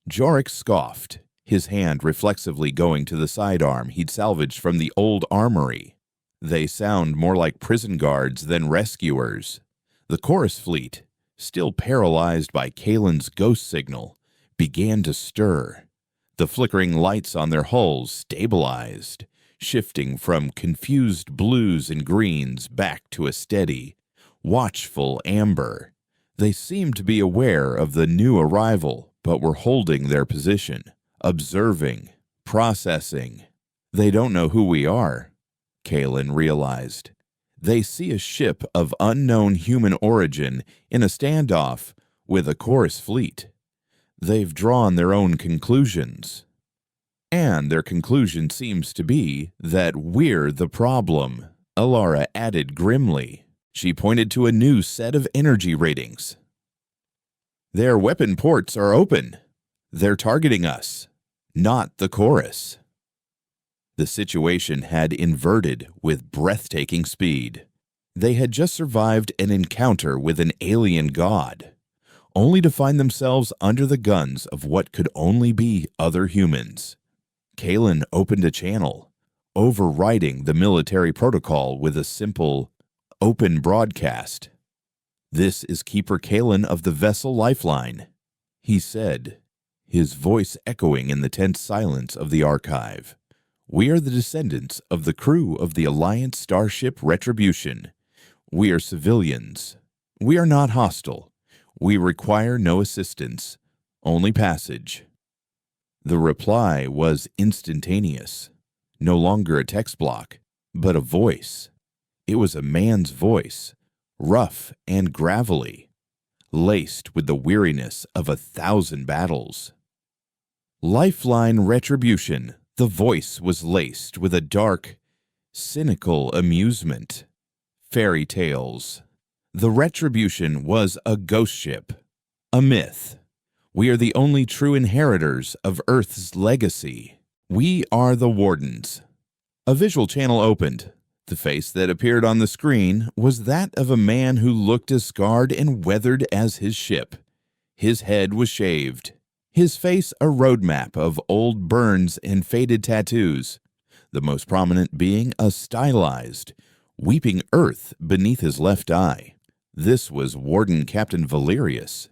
Jorik scoffed, his hand reflexively going to the sidearm he'd salvaged from the old armory. They sound more like prison guards than rescuers. The chorus fleet, still paralyzed by Kalen's ghost signal, began to stir. The flickering lights on their hulls stabilized, shifting from confused blues and greens back to a steady, watchful amber. They seemed to be aware of the new arrival, but were holding their position, observing, processing. "They don't know who we are," Kalen realized. They see a ship of unknown human origin in a standoff with a chorus fleet. They've drawn their own conclusions. And their conclusion seems to be that we're the problem, Ilara added grimly. She pointed to a new set of energy ratings. "Their weapon ports are open. They're targeting us, not the chorus." The situation had inverted with breathtaking speed. They had just survived an encounter with an alien god, only to find themselves under the guns of what could only be other humans. Kalen opened a channel, overriding the military protocol with a simple, open broadcast. "This is Keeper Kalen of the Vessel Lifeline," he said, his voice echoing in the tense silence of the archive. "We are the descendants of the crew of the Alliance starship Retribution. We are civilians. We are not hostile. We require no assistance, only passage." The reply was instantaneous. No longer a text block, but a voice. It was a man's voice, rough and gravelly, laced with the weariness of 1,000 battles. Lifeline retribution. The voice was laced with a dark, cynical amusement. Fairy tales. The retribution was a ghost ship, a myth. We are the only true inheritors of Earth's legacy. We are the Wardens. A visual channel opened. The face that appeared on the screen was that of a man who looked as scarred and weathered as his ship. His head was shaved. His face a roadmap of old burns and faded tattoos, the most prominent being a stylized, weeping earth beneath his left eye. This was Warden Captain Valerius.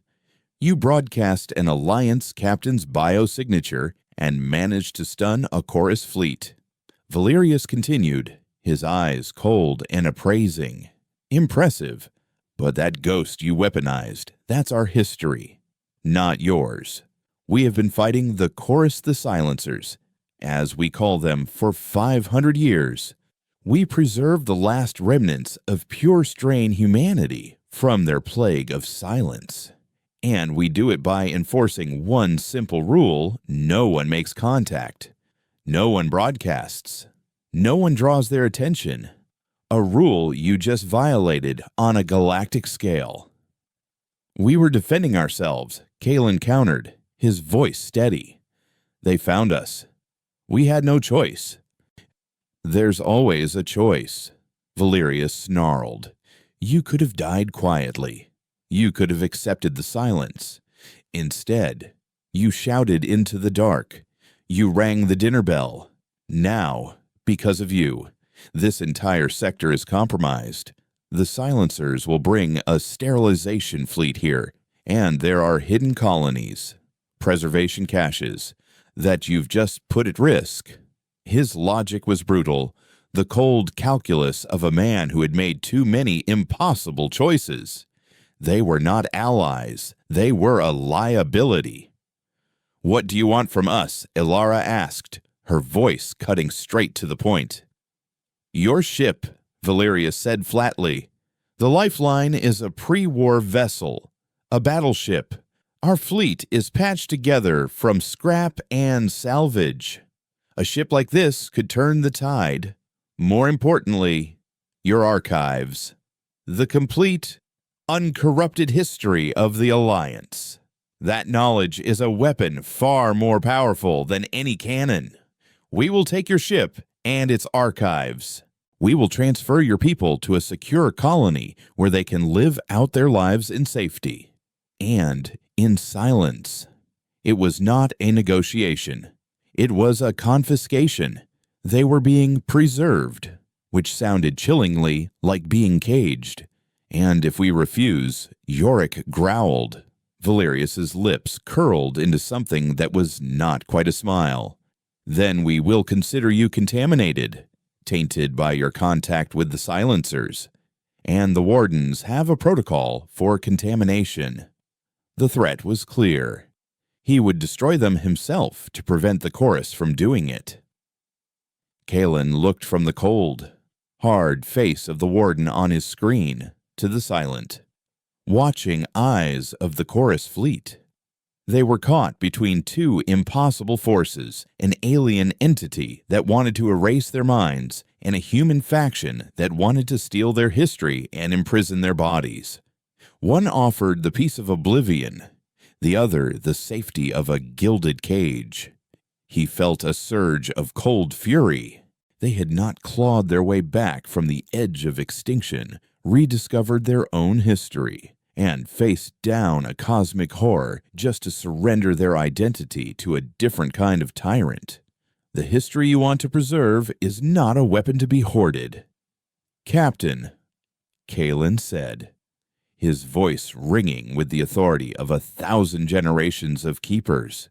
You broadcast an Alliance captain's biosignature and managed to stun a chorus fleet. Valerius continued, his eyes cold and appraising. "Impressive, but that ghost you weaponized, that's our history, not yours. We have been fighting the Chorus the Silencers, as we call them, for 500 years. We preserve the last remnants of pure strain humanity from their plague of silence. And we do it by enforcing one simple rule: no one makes contact. No one broadcasts. No one draws their attention. A rule you just violated on a galactic scale." "We were defending ourselves," Kalen countered, his voice steady. "They found us. We had no choice." "There's always a choice," Valerius snarled. "You could have died quietly. You could have accepted the silence. Instead, you shouted into the dark. You rang the dinner bell. Now, because of you, this entire sector is compromised. The Silencers will bring a sterilization fleet here, and there are hidden colonies, preservation caches, that you've just put at risk." His logic was brutal, the cold calculus of a man who had made too many impossible choices. They were not allies. They were a liability. "What do you want from us?" Ilara asked, her voice cutting straight to the point. "Your ship," Valerius said flatly. "The Lifeline is a pre-war vessel, a battleship. Our fleet is patched together from scrap and salvage. A ship like this could turn the tide. More importantly, your archives. The complete, uncorrupted history of the Alliance. That knowledge is a weapon far more powerful than any cannon. We will take your ship and its archives. We will transfer your people to a secure colony where they can live out their lives in safety. And in silence." It was not a negotiation. It was a confiscation. They were being preserved, which sounded chillingly like being caged. "And if we refuse," Yorick growled. Valerius's lips curled into something that was not quite a smile. "Then we will consider you contaminated, tainted by your contact with the Silencers. And the Wardens have a protocol for contamination." The threat was clear. He would destroy them himself to prevent the Chorus from doing it. Kalen looked from the cold, hard face of the Warden on his screen to the silent, watching eyes of the Chorus fleet. They were caught between two impossible forces, an alien entity that wanted to erase their minds and a human faction that wanted to steal their history and imprison their bodies. One offered the peace of oblivion, the other the safety of a gilded cage. He felt a surge of cold fury. They had not clawed their way back from the edge of extinction, rediscovered their own history, and faced down a cosmic horror just to surrender their identity to a different kind of tyrant. The history you want to preserve is not a weapon to be hoarded. "Captain," Kalen said, his voice ringing with the authority of 1,000 generations of keepers.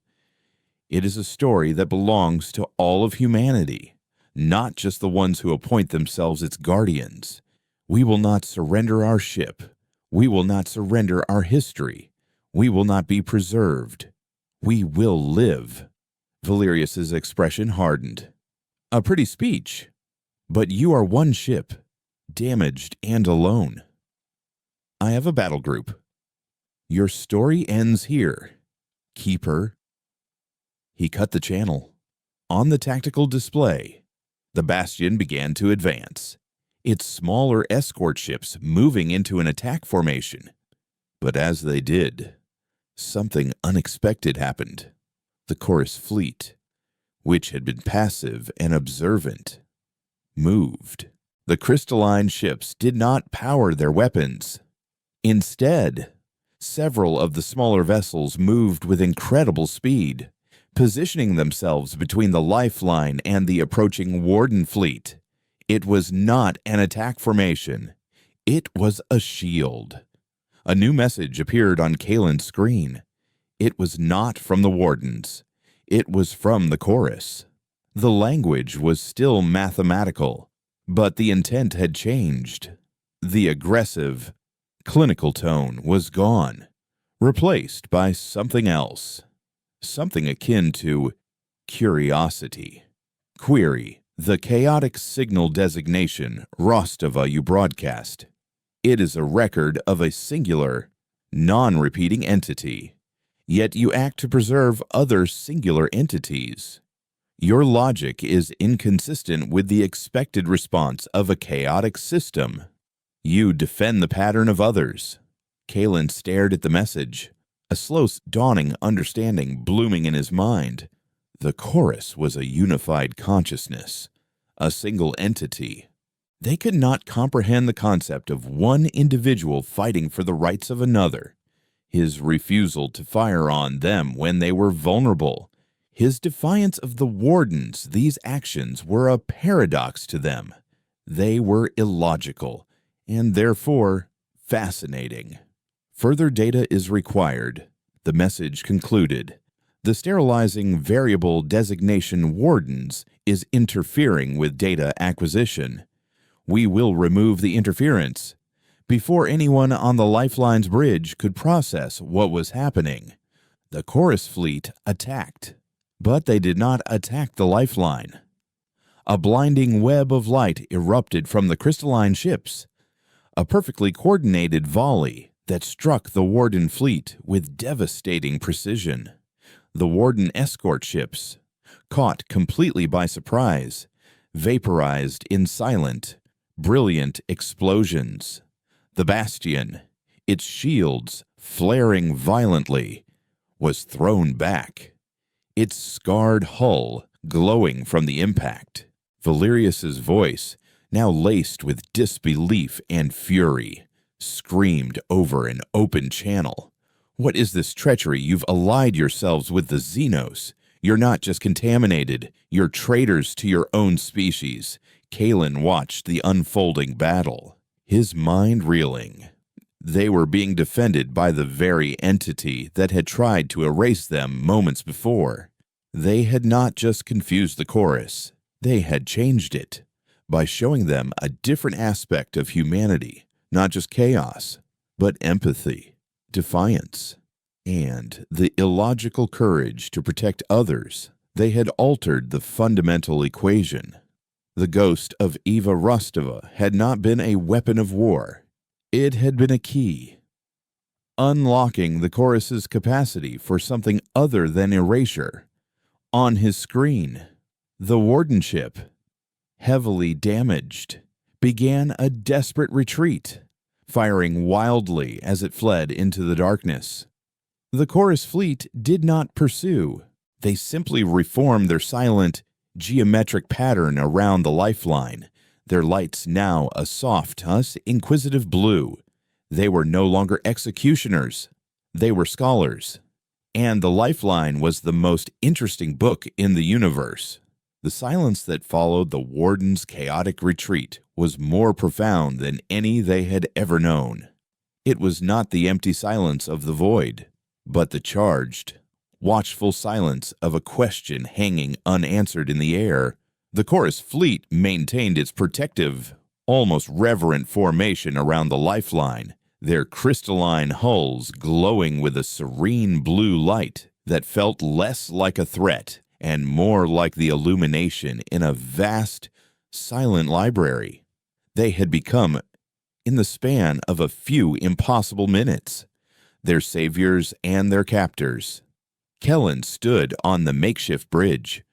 "It is a story that belongs to all of humanity, not just the ones who appoint themselves its guardians. We will not surrender our ship We will not surrender our history. We will not be preserved. We will live." Valerius's expression hardened. "A pretty speech. But you are one ship, damaged and alone. I have a battle group. Your story ends here. Keeper." He cut the channel. On the tactical display, the Bastion began to advance, its smaller escort ships moving into an attack formation. But as they did, something unexpected happened. The Chorus fleet, which had been passive and observant, moved. The crystalline ships did not power their weapons. Instead, several of the smaller vessels moved with incredible speed, positioning themselves between the Lifeline and the approaching Warden fleet. It was not an attack formation. It was a shield. A new message appeared on Kalen's screen. It was not from the Wardens. It was from the Chorus. The language was still mathematical, but the intent had changed. The aggressive, clinical tone was gone, replaced by something else. Something akin to curiosity. Query: the chaotic signal designation Rostova you broadcast. It is a record of a singular, non-repeating entity, yet you act to preserve other singular entities. Your logic is inconsistent with the expected response of a chaotic system. You defend the pattern of others. Kalen stared at the message, a slow dawning understanding blooming in his mind. The Chorus was a unified consciousness, a single entity. They could not comprehend the concept of one individual fighting for the rights of another, his refusal to fire on them when they were vulnerable, his defiance of the Wardens. These actions were a paradox to them. They were illogical, and therefore fascinating. Further data is required, the message concluded. The sterilizing variable designation Wardens is interfering with data acquisition. We will remove the interference. Before anyone on the Lifeline's bridge could process what was happening, the Chorus fleet attacked. But they did not attack the Lifeline. A blinding web of light erupted from the crystalline ships, a perfectly coordinated volley that struck the Warden fleet with devastating precision. The Warden escort ships, caught completely by surprise, vaporized in silent, brilliant explosions. The Bastion, its shields flaring violently, was thrown back, its scarred hull glowing from the impact. Valerius's voice, now laced with disbelief and fury, screamed over an open channel. "What is this treachery? You've allied yourselves with the Xenos. You're not just contaminated, you're traitors to your own species." Kalen watched the unfolding battle, his mind reeling. They were being defended by the very entity that had tried to erase them moments before. They had not just confused the Chorus, they had changed it by showing them a different aspect of humanity, not just chaos, but empathy, defiance, and the illogical courage to protect others. They had altered the fundamental equation. The ghost of Eva Rostova had not been a weapon of war. It had been a key, unlocking the Chorus's capacity for something other than erasure. On his screen, the Warden ship, heavily damaged, began a desperate retreat, firing wildly as it fled into the darkness. The Chorus fleet did not pursue. They simply reformed their silent, geometric pattern around the Lifeline, their lights now a soft, inquisitive blue. They were no longer executioners. They were scholars. And the Lifeline was the most interesting book in the universe. The silence that followed the Warden's chaotic retreat was more profound than any they had ever known. It was not the empty silence of the void, but the charged, watchful silence of a question hanging unanswered in the air. The Chorus fleet maintained its protective, almost reverent formation around the Lifeline, their crystalline hulls glowing with a serene blue light that felt less like a threat and more like the illumination in a vast, silent library. They had become, in the span of a few impossible minutes, their saviors and their captors. Kellen stood on the makeshift bridge,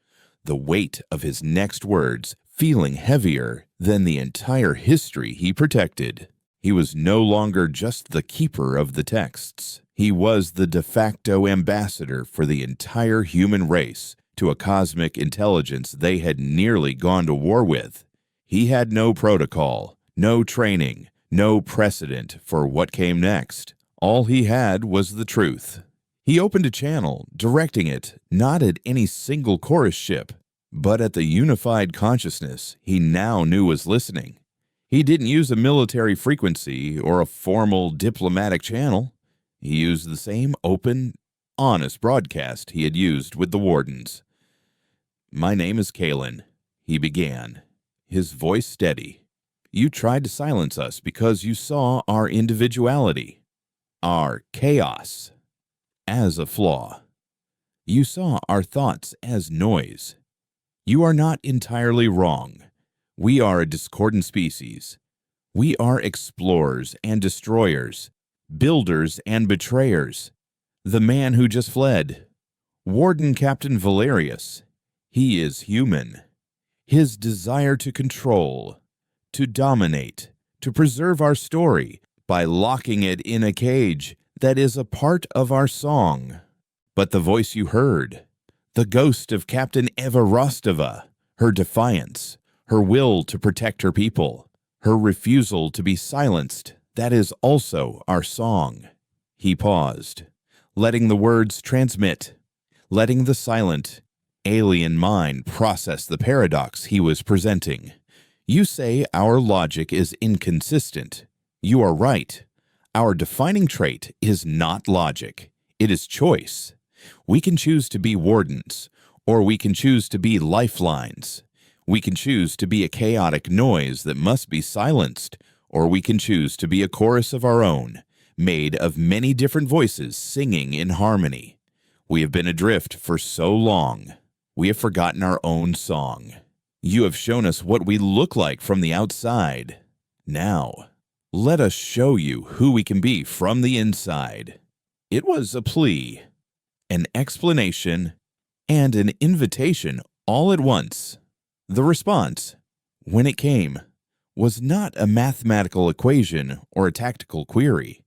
the weight of his next words feeling heavier than the entire history he protected. He was no longer just the keeper of the texts. He was the de facto ambassador for the entire human race to a cosmic intelligence they had nearly gone to war with. He had no protocol, no training, no precedent for what came next. All he had was the truth. He opened a channel, directing it not at any single chorus ship, but at the unified consciousness he now knew was listening. He didn't use a military frequency or a formal diplomatic channel. He used the same open, honest broadcast he had used with the Wardens. "My name is Kalen," he began, his voice steady. "You tried to silence us because you saw our individuality, our chaos, as a flaw. You saw our thoughts as noise. You are not entirely wrong. We are a discordant species. We are explorers and destroyers, builders and betrayers. The man who just fled, Warden Captain Valerius, he is human. His desire to control, to dominate, to preserve our story by locking it in a cage that is a part of our song. But the voice you heard, the ghost of Captain Eva Rostova, her defiance, her will to protect her people, her refusal to be silenced, that is also our song." He paused, letting the words transmit, letting the silent, alien mind process the paradox he was presenting. "You say our logic is inconsistent. You are right. Our defining trait is not logic. It is choice. We can choose to be wardens, or we can choose to be lifelines. We can choose to be a chaotic noise that must be silenced, or we can choose to be a chorus of our own, made of many different voices singing in harmony. We have been adrift for so long. We have forgotten our own song. You have shown us what we look like from the outside. Now, let us show you who we can be from the inside." It was a plea, an explanation, and an invitation all at once. The response, when it came, was not a mathematical equation or a tactical query.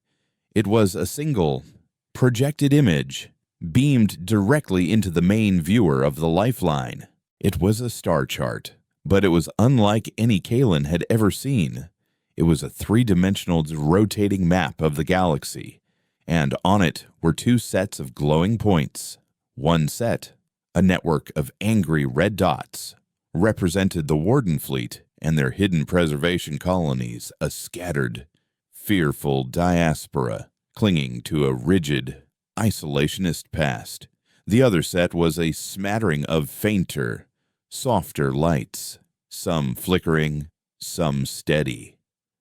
It was a single, projected image, beamed directly into the main viewer of the lifeline. It was a star chart, but it was unlike any Kalen had ever seen. It was a three-dimensional rotating map of the galaxy, and on it were two sets of glowing points. One set, a network of angry red dots, represented the Warden fleet and their hidden preservation colonies, a scattered, fearful diaspora clinging to a rigid, isolationist past. The other set was a smattering of fainter, softer lights, some flickering, some steady.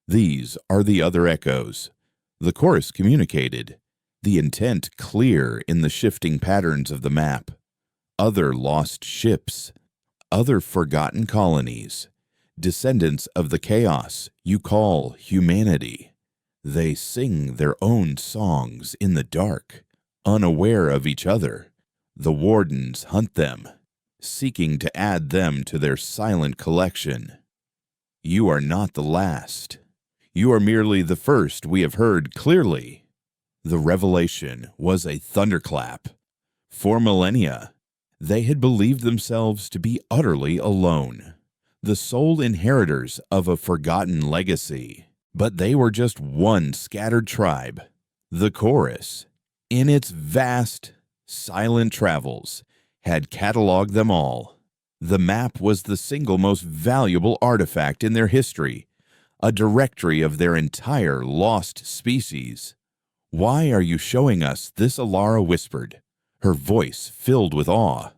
"These are the other echoes," the chorus communicated, the intent clear in the shifting patterns of the map. "Other lost ships, other forgotten colonies, descendants of the chaos you call humanity. They sing their own songs in the dark, unaware of each other. The Wardens hunt them, seeking to add them to their silent collection. You are not the last. You are merely the first we have heard clearly." The revelation was a thunderclap. For millennia, they had believed themselves to be utterly alone, the sole inheritors of a forgotten legacy. But they were just one scattered tribe. The chorus, in its vast, silent travels, had cataloged them all. The map was the single most valuable artifact in their history, a directory of their entire lost species. "Why are you showing us this?" Alara whispered, her voice filled with awe.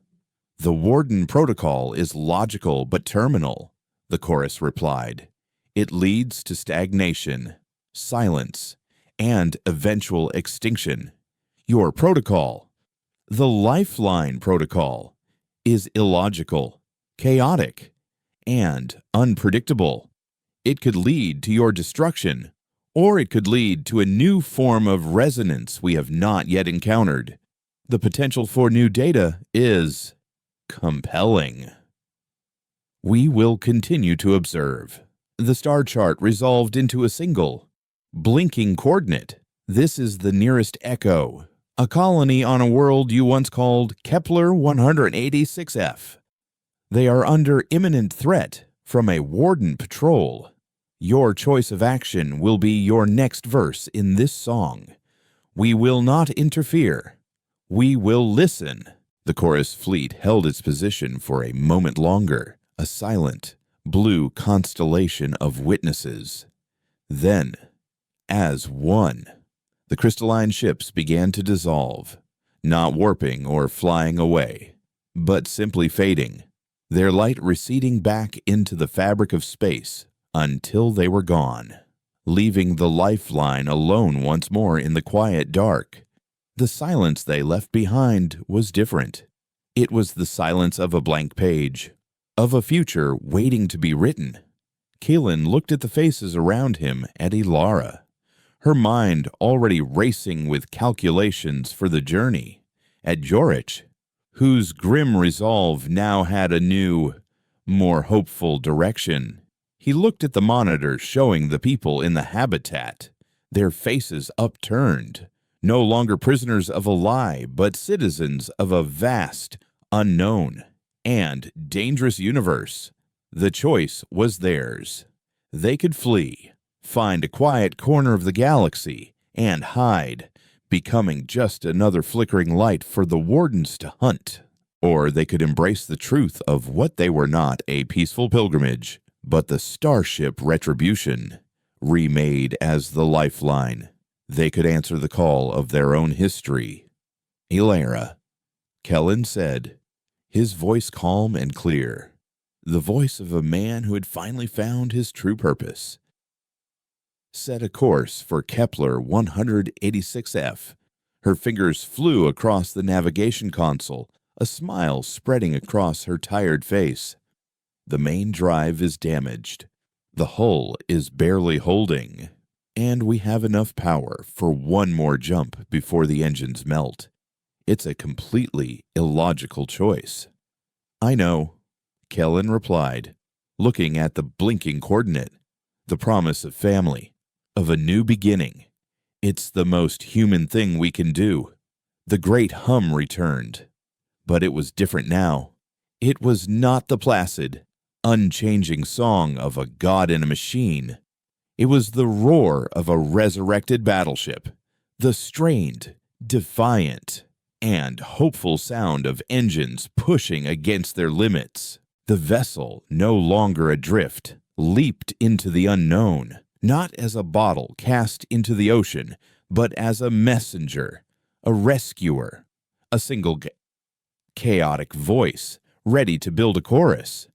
"The Warden protocol is logical but terminal," the chorus replied. "It leads to stagnation, silence, and eventual extinction. Your protocol, the Lifeline Protocol, is illogical, chaotic, and unpredictable. It could lead to your destruction, or it could lead to a new form of resonance we have not yet encountered. The potential for new data is compelling. We will continue to observe. The star chart resolved into a single, blinking coordinate. This is the nearest echo, a colony on a world you once called Kepler 186f. They are under imminent threat from a Warden patrol. Your choice of action will be your next verse in this song. We will not interfere. We will listen. The chorus fleet held its position for a moment longer, a silent, blue constellation of witnesses. Then, as one, the crystalline ships began to dissolve, not warping or flying away, but simply fading, their light receding back into the fabric of space until they were gone, leaving the Lifeline alone once more in the quiet dark. The silence they left behind was different. It was the silence of a blank page, of a future waiting to be written. Kaelin looked at the faces around him, at Ilara, her mind already racing with calculations for the journey, at Jorich, whose grim resolve now had a new, more hopeful direction. He looked at the monitor showing the people in the habitat, their faces upturned, no longer prisoners of a lie, but citizens of a vast, unknown, and dangerous universe. The choice was theirs. They could flee, find a quiet corner of the galaxy, and hide, becoming just another flickering light for the Wardens to hunt. Or they could embrace the truth of what they were not, a peaceful pilgrimage, but the Starship Retribution, remade as the Lifeline. They could answer the call of their own history. Ilara, Kellen said, his voice calm and clear, the voice of a man who had finally found his true purpose. Set a course for Kepler 186f. Her fingers flew across the navigation console, a smile spreading across her tired face. The main drive is damaged. The hull is barely holding, and we have enough power for one more jump before the engines melt. It's a completely illogical choice. I know, Kellen replied, looking at the blinking coordinate, the promise of family, of a new beginning. It's the most human thing we can do. The great hum returned, but it was different now. It was not the placid, unchanging song of a god in a machine. It was the roar of a resurrected battleship, the strained, defiant, and hopeful sound of engines pushing against their limits. The vessel, no longer adrift, leaped into the unknown, not as a bottle cast into the ocean, but as a messenger, a rescuer, a single chaotic voice, ready to build a chorus.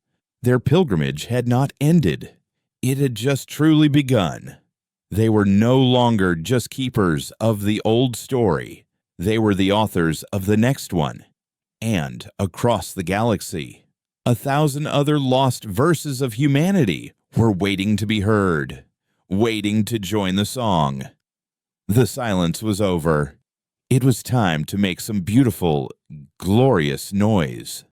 Their pilgrimage had not ended. It had just truly begun. They were no longer just keepers of the old story. They were the authors of the next one. And across the galaxy, 1,000 other lost verses of humanity were waiting to be heard, waiting to join the song. The silence was over. It was time to make some beautiful, glorious noise.